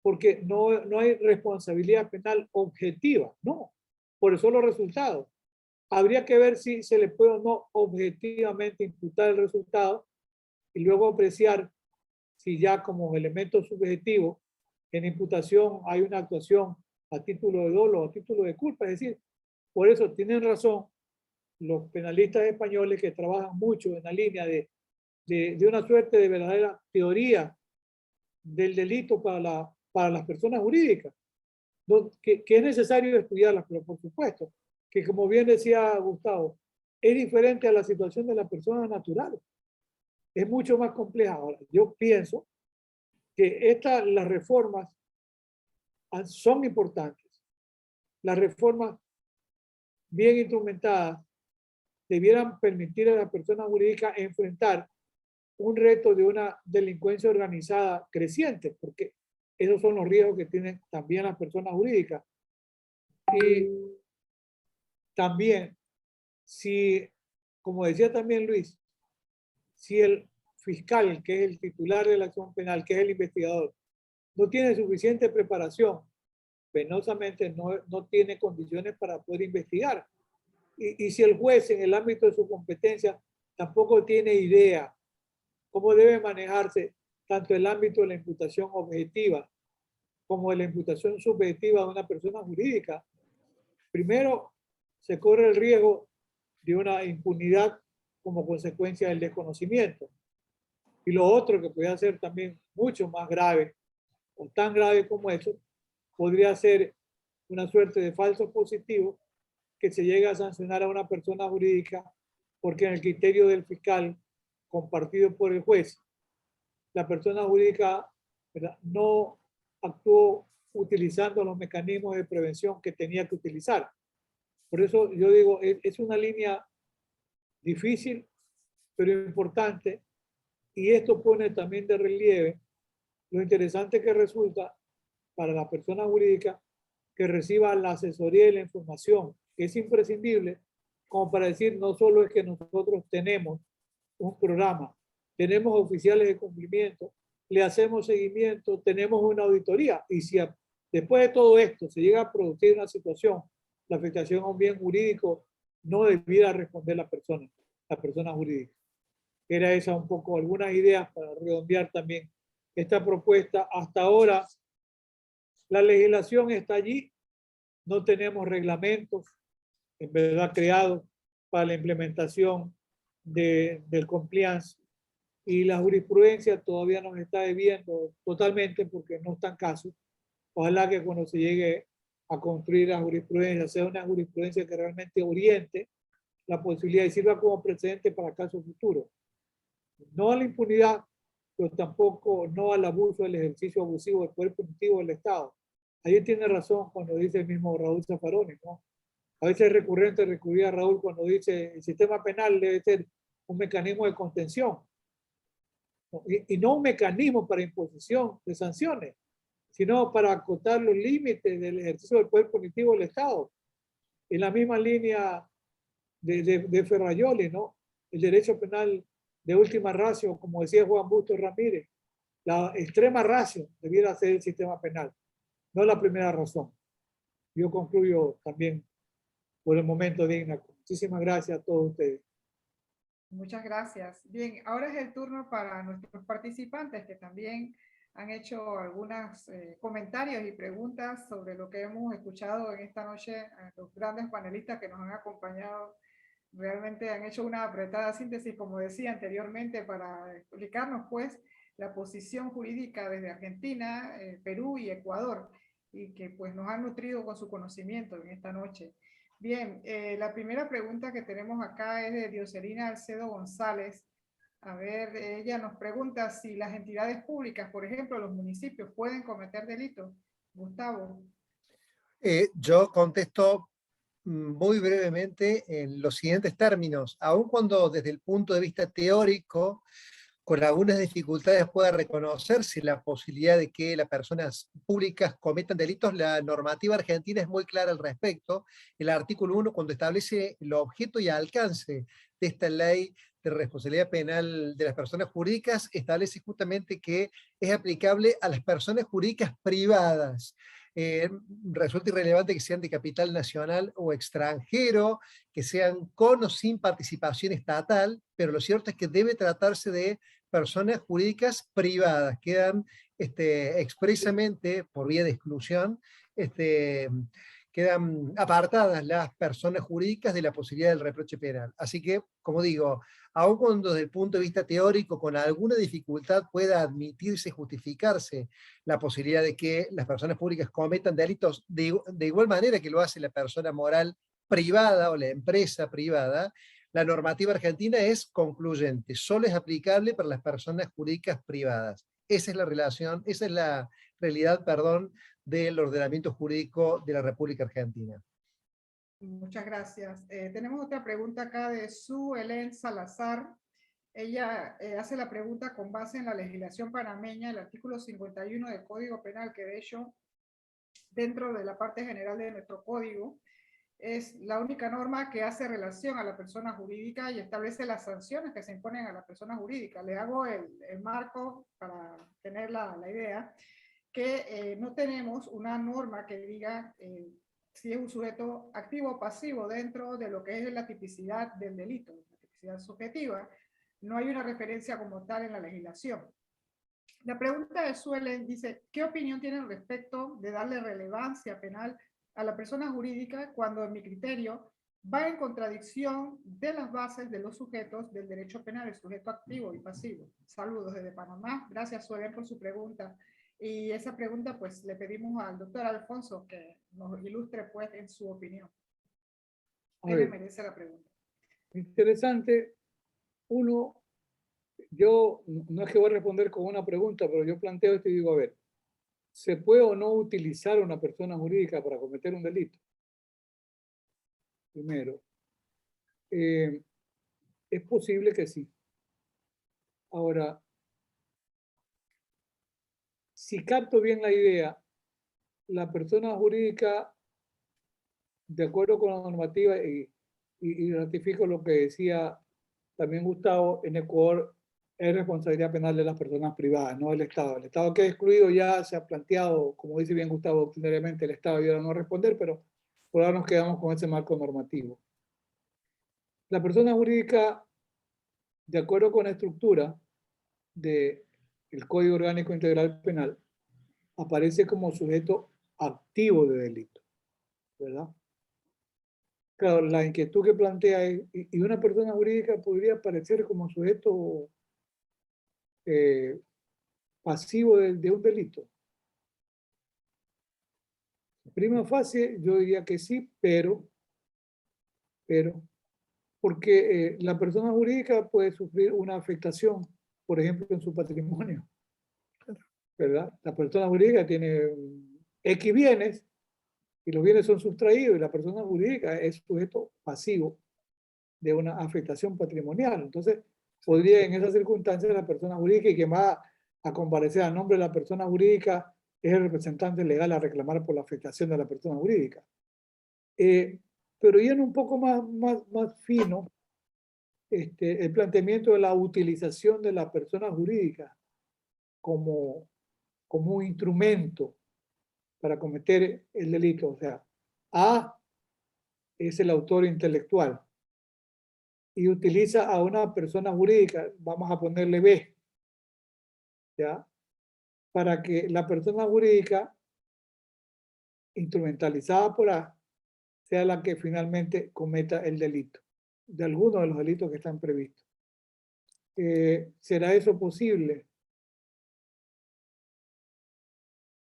Speaker 3: porque no hay responsabilidad penal objetiva, no, por eso los resultados. Habría que ver si se le puede o no objetivamente imputar el resultado y luego apreciar si ya como elemento subjetivo en imputación hay una actuación a título de dolo o a título de culpa. Es decir, por eso tienen razón los penalistas españoles que trabajan mucho en la línea de una suerte de verdadera teoría del delito para las personas jurídicas, que es necesario estudiarlas, pero por supuesto que, como bien decía Gustavo, es diferente a la situación de la persona natural. Es mucho más compleja. Ahora, yo pienso que las reformas son importantes. Las reformas bien instrumentadas debieran permitir a la persona jurídica enfrentar un reto de una delincuencia organizada creciente, porque esos son los riesgos que tienen también las personas jurídicas. Y también, como decía también Luis, si el fiscal, que es el titular de la acción penal, que es el investigador, no tiene suficiente preparación, penosamente no tiene condiciones para poder investigar. Y si el juez en el ámbito de su competencia tampoco tiene idea cómo debe manejarse tanto el ámbito de la imputación objetiva como de la imputación subjetiva de una persona jurídica, primero se corre el riesgo de una impunidad como consecuencia del desconocimiento. Y lo otro que podría ser también mucho más grave, o tan grave como eso, podría ser una suerte de falso positivo que se llega a sancionar a una persona jurídica porque en el criterio del fiscal compartido por el juez, la persona jurídica, ¿verdad?, no actuó utilizando los mecanismos de prevención que tenía que utilizar. Por eso yo digo, es una línea difícil, pero importante, y esto pone también de relieve lo interesante que resulta para la persona jurídica que reciba la asesoría y la información, que es imprescindible como para decir, no solo es que nosotros tenemos un programa, tenemos oficiales de cumplimiento, le hacemos seguimiento, tenemos una auditoría, y si después de todo esto se llega a producir una situación, la afectación a un bien jurídico, no debiera responder la persona jurídica. Era esa un poco algunas ideas para redondear también esta propuesta. Hasta ahora la legislación está allí, no tenemos reglamentos en verdad creados para la implementación del compliance, y la jurisprudencia todavía nos está debiendo totalmente porque no está en caso. Ojalá que cuando se llegue a construir la jurisprudencia sea una jurisprudencia que realmente oriente la posibilidad y sirva como precedente para casos futuros. No a la impunidad, pero tampoco no al abuso del ejercicio abusivo del poder punitivo del Estado. Ahí tiene razón cuando dice el mismo Raúl Zaffaroni, ¿no? A veces es recurrente recurrir a Raúl cuando dice el sistema penal debe ser un mecanismo de contención, ¿no? Y no un mecanismo para imposición de sanciones, sino para acotar los límites del ejercicio del poder punitivo del Estado. En la misma línea de Ferrajoli, ¿no? El derecho penal de última ratio, como decía Juan Bustos Ramírez, la extrema ratio debiera ser el sistema penal, no la primera razón. Yo concluyo también por el momento, Digna. Muchísimas gracias a todos ustedes.
Speaker 1: Muchas gracias. Bien, ahora es el turno para nuestros participantes que también han hecho algunos comentarios y preguntas sobre lo que hemos escuchado en esta noche. Los grandes panelistas que nos han acompañado realmente han hecho una apretada síntesis, como decía anteriormente, para explicarnos pues la posición jurídica desde Argentina, Perú y Ecuador, y que pues nos han nutrido con su conocimiento en esta noche. Bien, la primera pregunta que tenemos acá es de Dioselina Alcedo González. A ver, ella nos pregunta si las entidades públicas, por ejemplo, los municipios, pueden cometer delitos. Gustavo.
Speaker 2: Yo contesto muy brevemente en los siguientes términos. Aun cuando desde el punto de vista teórico, con algunas dificultades pueda reconocerse la posibilidad de que las personas públicas cometan delitos, la normativa argentina es muy clara al respecto. El artículo 1, cuando establece el objeto y alcance de esta ley de responsabilidad penal de las personas jurídicas, establece justamente que es aplicable a las personas jurídicas privadas. Resulta irrelevante que sean de capital nacional o extranjero, que sean con o sin participación estatal, pero lo cierto es que debe tratarse de personas jurídicas privadas. Quedan expresamente, por vía de exclusión, quedan apartadas las personas jurídicas de la posibilidad del reproche penal. Así que, como digo, aun cuando desde el punto de vista teórico con alguna dificultad pueda admitirse, justificarse la posibilidad de que las personas públicas cometan delitos de igual manera que lo hace la persona moral privada o la empresa privada, la normativa argentina es concluyente, solo es aplicable para las personas jurídicas privadas. Esa es la relación, esa es la realidad, perdón, del ordenamiento jurídico de la República Argentina.
Speaker 1: Muchas gracias. Tenemos otra pregunta acá de Su Helen Salazar. Ella hace la pregunta con base en la legislación panameña, el artículo 51 del Código Penal, que de hecho, dentro de la parte general de nuestro código, es la única norma que hace relación a la persona jurídica y establece las sanciones que se imponen a la persona jurídica. Le hago el marco para tener la idea, que no tenemos una norma que diga si es un sujeto activo o pasivo dentro de lo que es la tipicidad del delito, la tipicidad subjetiva. No hay una referencia como tal en la legislación. La pregunta de Suelen dice, ¿qué opinión tienen respecto de darle relevancia penal a la persona jurídica cuando, en mi criterio, va en contradicción de las bases de los sujetos del derecho penal, el sujeto activo y pasivo? Saludos desde Panamá. Gracias, Suelen, por su pregunta. Y esa pregunta, pues, le pedimos al doctor Alfonso que nos ilustre, pues, en su opinión. ¿Qué le merece la pregunta?
Speaker 3: Interesante. Uno, yo no es que voy a responder con una pregunta, pero yo planteo esto y digo, a ver, ¿se puede o no utilizar una persona jurídica para cometer un delito? Primero, es posible que sí. Ahora, si capto bien la idea, la persona jurídica, de acuerdo con la normativa, y ratifico lo que decía también Gustavo, en Ecuador es responsabilidad penal de las personas privadas, no del Estado. El Estado que ha excluido ya se ha planteado, como dice bien Gustavo, doctrinariamente el Estado ayuda a no responder, pero por ahora nos quedamos con ese marco normativo. La persona jurídica, de acuerdo con la estructura del Código Orgánico Integral Penal, aparece como sujeto activo de delito, ¿verdad? Claro, la inquietud que plantea es, ¿y una persona jurídica podría aparecer como sujeto pasivo de un delito? Prima facie, yo diría que sí, pero porque la persona jurídica puede sufrir una afectación, por ejemplo, en su patrimonio, ¿verdad? La persona jurídica tiene X bienes y los bienes son sustraídos y la persona jurídica es sujeto pasivo de una afectación patrimonial. Entonces, podría en esas circunstancias la persona jurídica, y que va a comparecer a nombre de la persona jurídica es el representante legal a reclamar por la afectación de la persona jurídica. Pero yendo un poco más fino, el planteamiento de la utilización de la persona jurídica como un instrumento para cometer el delito. O sea, A es el autor intelectual y utiliza a una persona jurídica, vamos a ponerle B, ¿ya? Para que la persona jurídica instrumentalizada por A sea la que finalmente cometa el delito, de alguno de los delitos que están previstos. ¿Será eso posible?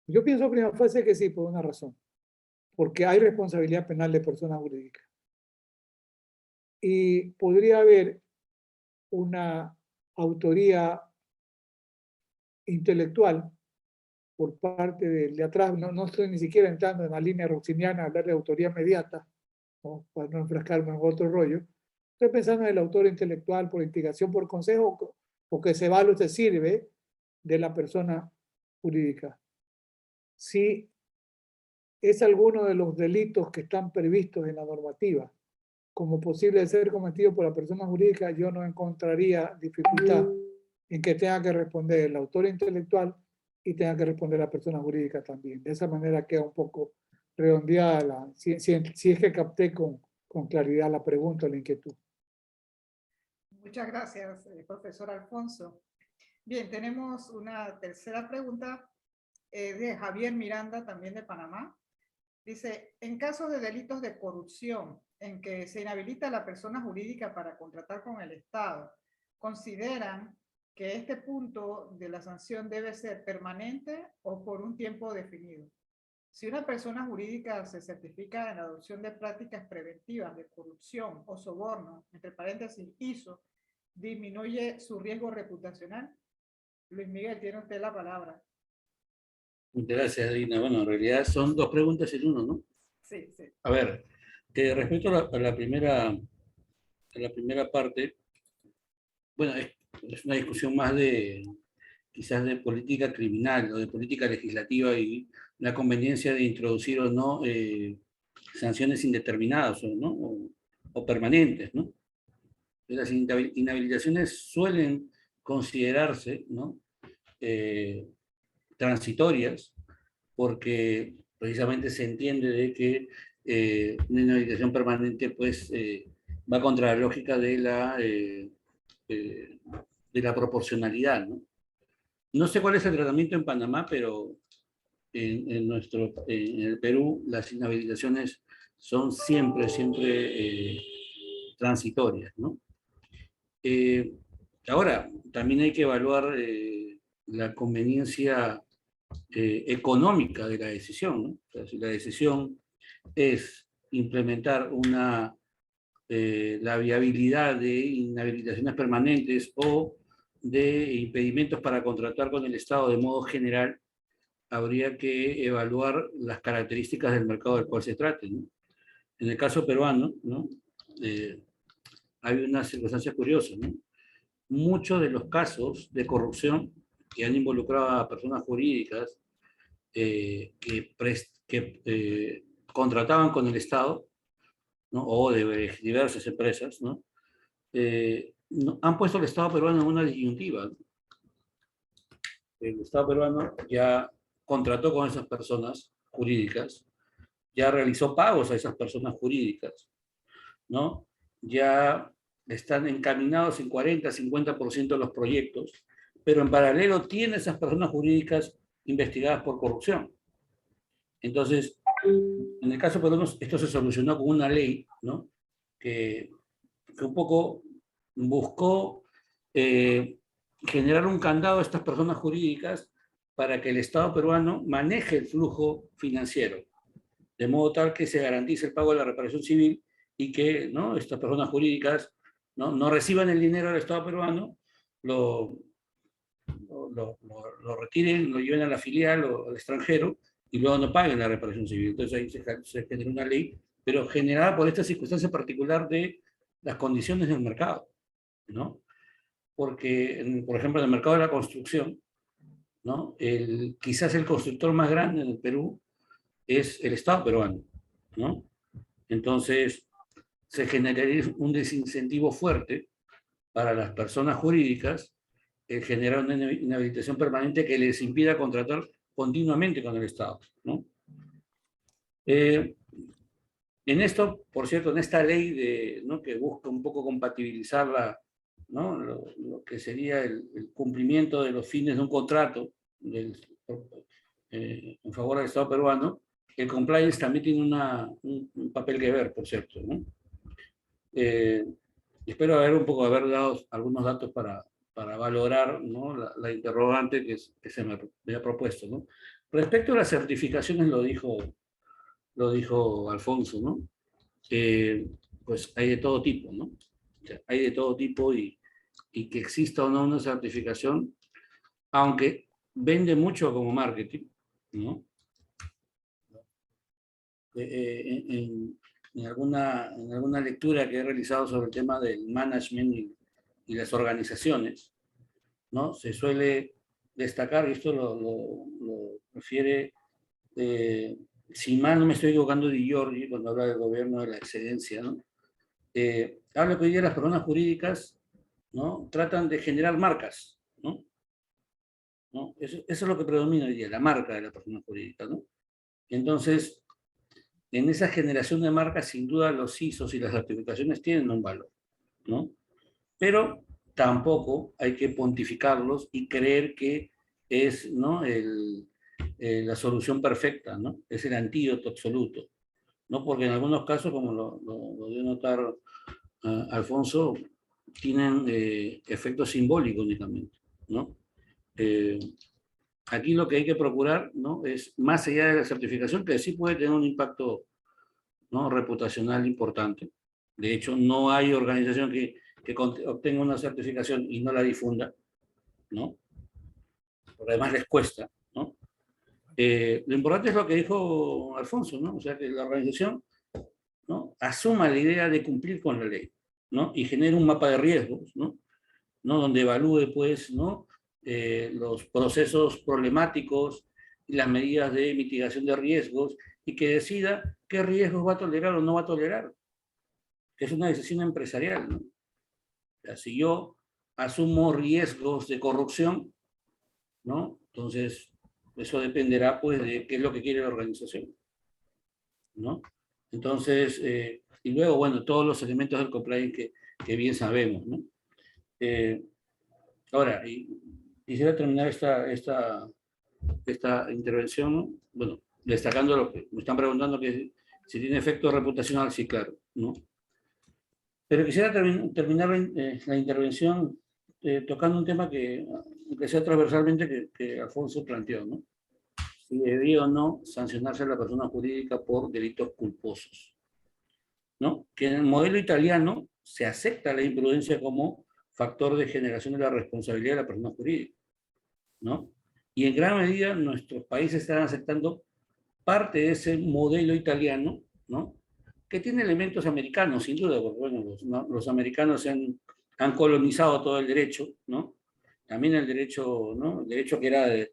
Speaker 3: Yo pienso prima facie que sí, por una razón. Porque hay responsabilidad penal de personas jurídicas. Y podría haber una autoría intelectual por parte del de atrás. No estoy ni siquiera entrando en la línea roxiniana a hablar de autoría mediata, ¿no? Para no enfrascarme en otro rollo. Estoy pensando en el autor intelectual por instigación, por consejo, o que se vale o se sirve de la persona jurídica. Si es alguno de los delitos que están previstos en la normativa como posible de ser cometido por la persona jurídica, yo no encontraría dificultad en que tenga que responder el autor intelectual y tenga que responder la persona jurídica también. De esa manera queda un poco redondeada, si es que capté con claridad la pregunta o la inquietud.
Speaker 1: Muchas gracias, profesor Alfonso. Bien, tenemos una tercera pregunta de Javier Miranda, también de Panamá. Dice, en casos de delitos de corrupción en que se inhabilita a la persona jurídica para contratar con el Estado, ¿consideran que este punto de la sanción debe ser permanente o por un tiempo definido? Si una persona jurídica se certifica en la adopción de prácticas preventivas de corrupción o soborno, entre paréntesis, ISO, ¿disminuye su riesgo reputacional? Luis Miguel, tiene usted la palabra.
Speaker 4: Muchas gracias, Dina. Bueno, en realidad son dos preguntas en uno, ¿no?
Speaker 1: Sí, sí.
Speaker 4: A ver, respecto a la primera parte, bueno, es una discusión más quizás de política criminal o de política legislativa y la conveniencia de introducir o no sanciones indeterminadas o permanentes, ¿no? Las inhabilitaciones suelen considerarse, ¿no? Transitorias, porque precisamente se entiende de que una inhabilitación permanente pues va contra la lógica de la proporcionalidad, ¿no? No sé cuál es el tratamiento en Panamá, pero en el Perú las inhabilitaciones son siempre transitorias, ¿no? Ahora, también hay que evaluar la conveniencia económica de la decisión, ¿no? O sea, si la decisión es implementar la viabilidad de inhabilitaciones permanentes o de impedimentos para contratar con el Estado de modo general, habría que evaluar las características del mercado del cual se trate, ¿no? En el caso peruano, ¿no? Hay una circunstancia curiosa, ¿no? Muchos de los casos de corrupción que han involucrado a personas jurídicas que contrataban con el Estado, ¿no? O de diversas empresas, ¿no? Han puesto al Estado peruano en una disyuntiva, ¿no? El Estado peruano ya contrató con esas personas jurídicas, ya realizó pagos a esas personas jurídicas, ¿no? Ya están encaminados en 40-50% de los proyectos, pero en paralelo tiene esas personas jurídicas investigadas por corrupción. Entonces, en el caso peruano, esto se solucionó con una ley, ¿no? que un poco buscó generar un candado a estas personas jurídicas para que el Estado peruano maneje el flujo financiero, de modo tal que se garantice el pago de la reparación civil y que, ¿no?, estas personas jurídicas no reciban el dinero del Estado peruano, lo retiren, lo lleven a la filial o al extranjero y luego no paguen la reparación civil. Entonces ahí se genera una ley, pero generada por esta circunstancia particular de las condiciones del mercado, ¿no? Porque, por ejemplo, en el mercado de la construcción, ¿no? Quizás el constructor más grande en el Perú es el Estado peruano, ¿no? Entonces, se generaría un desincentivo fuerte para las personas jurídicas generar una inhabilitación permanente que les impida contratar continuamente con el Estado, ¿no? En esto, por cierto, en esta ley ¿no? que busca un poco compatibilizar ¿no? lo que sería el cumplimiento de los fines de un contrato en favor del Estado peruano, el compliance también tiene un papel que ver, por cierto, ¿no? Espero haber dado algunos datos para valorar, ¿no? la interrogante que se me había propuesto, ¿no? Respecto a las certificaciones, lo dijo Alfonso, ¿no? Pues hay de todo tipo, ¿no? O sea, hay de todo tipo y que exista o no una certificación, aunque vende mucho como marketing, ¿no? En alguna lectura que he realizado sobre el tema del management y las organizaciones, ¿no? Se suele destacar, y esto lo refiere, si mal no me estoy equivocando, Di Giorgi, cuando habla del gobierno de la excedencia, ¿no? Habla que hoy día las personas jurídicas, ¿no? Tratan de generar marcas, ¿no? ¿No? Eso es lo que predomina hoy día, la marca de la persona jurídica, ¿no? Entonces, en esa generación de marcas, sin duda los ISOs y las certificaciones tienen un valor, ¿no? Pero tampoco hay que pontificarlos y creer que es, ¿no? La solución perfecta, ¿no? Es el antídoto absoluto, ¿no? Porque en algunos casos, como lo dio notar Alfonso, tienen efectos simbólicos únicamente, ¿no? Aquí lo que hay que procurar, ¿no? Es, más allá de la certificación, que sí puede tener un impacto, ¿no? reputacional importante. De hecho, no hay organización que obtenga una certificación y no la difunda, ¿no? Porque además les cuesta, ¿no? Lo importante es lo que dijo Alfonso, ¿no? O sea, que la organización, ¿no? asuma la idea de cumplir con la ley, ¿no? Y genere un mapa de riesgos, ¿no? Donde evalúe, pues, ¿no? Los procesos problemáticos y las medidas de mitigación de riesgos y que decida qué riesgos va a tolerar o no va a tolerar, que es una decisión empresarial, ¿no? O sea, si yo asumo riesgos de corrupción, ¿no? Entonces, eso dependerá, pues, de qué es lo que quiere la organización, ¿no? Entonces, y luego, bueno, todos los elementos del compliance que bien sabemos, ¿no? Ahora, quisiera terminar esta intervención, ¿no? Bueno, destacando lo que me están preguntando, que si tiene efecto reputacional, sí, claro, ¿no? Pero quisiera terminar la intervención tocando un tema que sea transversalmente que Alfonso planteó, ¿no? Si debería o no sancionarse a la persona jurídica por delitos culposos, ¿no? Que en el modelo italiano se acepta la imprudencia como factor de generación de la responsabilidad de la persona jurídica, ¿no? Y en gran medida nuestros países están aceptando parte de ese modelo italiano, ¿no? Que tiene elementos americanos, sin duda, porque bueno, los americanos han colonizado todo el derecho, ¿no? También el derecho, ¿no? El derecho que era de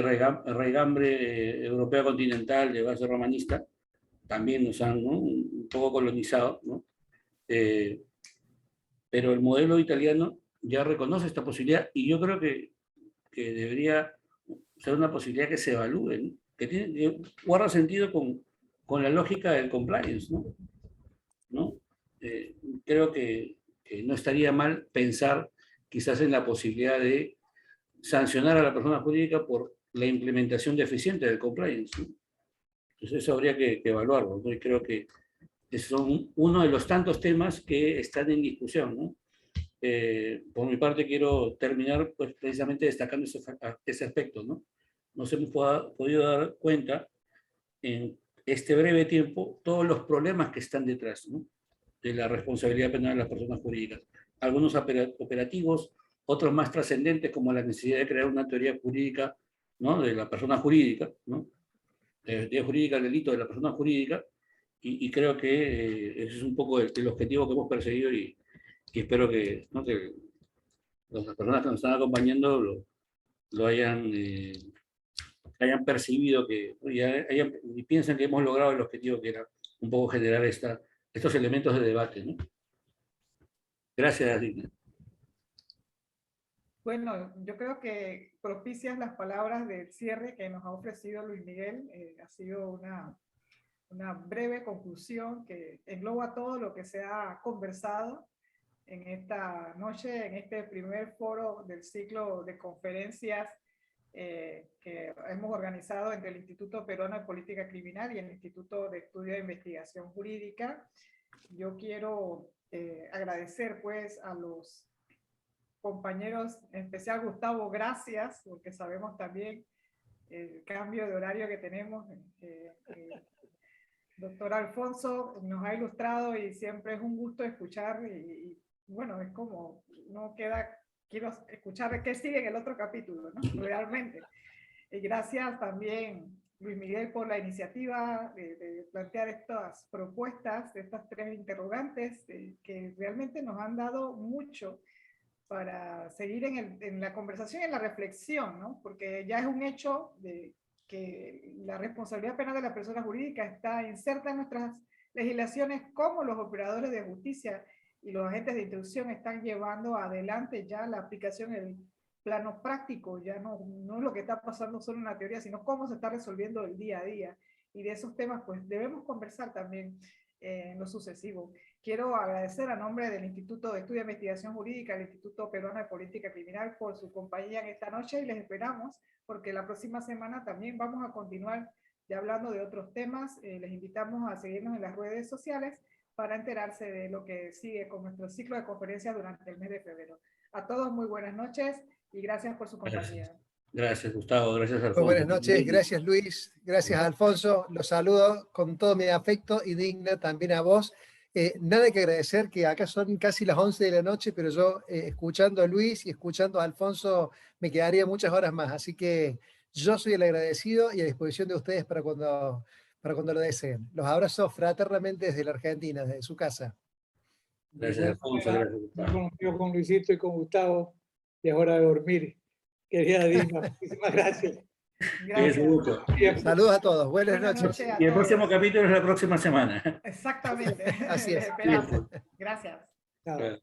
Speaker 4: raigambre europea continental, de base romanista, también nos han, ¿no? un poco colonizado, ¿no? Pero el modelo italiano ya reconoce esta posibilidad y yo creo que debería ser una posibilidad que se evalúe, ¿no? Que guarda sentido con la lógica del compliance, ¿no? ¿No? Creo que no estaría mal pensar quizás en la posibilidad de sancionar a la persona jurídica por la implementación deficiente del compliance, ¿no? Entonces eso habría que evaluarlo, ¿no? Y creo que son uno de los tantos temas que están en discusión, ¿no? Por mi parte quiero terminar pues, precisamente destacando ese aspecto, ¿no? Nos hemos podido dar cuenta en este breve tiempo todos los problemas que están detrás, ¿no? de la responsabilidad penal de las personas jurídicas. Algunos operativos, otros más trascendentes como la necesidad de crear una teoría jurídica, ¿no? de la persona jurídica, ¿no? Teoría jurídica del delito de la persona jurídica, y creo que ese es un poco el objetivo que hemos perseguido y espero que, ¿no? que las personas que nos están acompañando lo hayan percibido y piensen que hemos logrado el objetivo que era un poco generar estos elementos de debate, ¿no? Gracias, Digna.
Speaker 1: Bueno, yo creo que propicias las palabras del cierre que nos ha ofrecido Luis Miguel. Ha sido una breve conclusión que engloba todo lo que se ha conversado en esta noche, en este primer foro del ciclo de conferencias que hemos organizado entre el Instituto Peruano de Política Criminal y el Instituto de Estudio de Investigación Jurídica. Yo quiero agradecer pues a los compañeros, en especial Gustavo, gracias, porque sabemos también el cambio de horario que tenemos. Doctor Alfonso nos ha ilustrado y siempre es un gusto escuchar y bueno, es como no queda, quiero escuchar qué sigue en el otro capítulo, ¿no? Realmente. Y gracias también, Luis Miguel, por la iniciativa de plantear estas propuestas, estas tres interrogantes que realmente nos han dado mucho para seguir en la conversación y en la reflexión, ¿no? Porque ya es un hecho de que la responsabilidad penal de la persona jurídica está inserta en nuestras legislaciones, como los operadores de justicia y los agentes de instrucción están llevando adelante ya la aplicación en el plano práctico, ya no es lo que está pasando solo en la teoría, sino cómo se está resolviendo el día a día. Y de esos temas pues debemos conversar también en lo sucesivo. Quiero agradecer a nombre del Instituto de Estudio de Investigación Jurídica, el Instituto Peruano de Política Criminal, por su compañía en esta noche y les esperamos porque la próxima semana también vamos a continuar ya hablando de otros temas. Les invitamos a seguirnos en las redes sociales para enterarse de lo que sigue con nuestro ciclo de conferencias durante el mes de febrero. A todos muy buenas noches y gracias por su compañía.
Speaker 4: Gracias, Gustavo. Gracias, Alfonso.
Speaker 2: Muy buenas noches, gracias Luis, gracias Alfonso, los saludo con todo mi afecto y digna también a vos. Nada que agradecer, que acá son casi las 11 de la noche, pero yo escuchando a Luis y escuchando a Alfonso me quedaría muchas horas más, así que yo soy el agradecido y a disposición de ustedes para cuando lo deseen. Los abrazo fraternamente desde la Argentina, desde su casa.
Speaker 4: Gracias, Alfonso. Gracias, Gustavo.
Speaker 3: Yo con Luisito y con Gustavo, y es hora de dormir. Querida Dina, muchísimas gracias.
Speaker 1: Gracias.
Speaker 2: Saludos a todos, buenas
Speaker 1: Buenas
Speaker 2: noches.
Speaker 1: noches a
Speaker 4: Y el
Speaker 1: todos.
Speaker 4: próximo capítulo es la próxima semana.
Speaker 1: Exactamente.
Speaker 2: Así es.
Speaker 1: Esperamos. Gracias.
Speaker 3: Chao.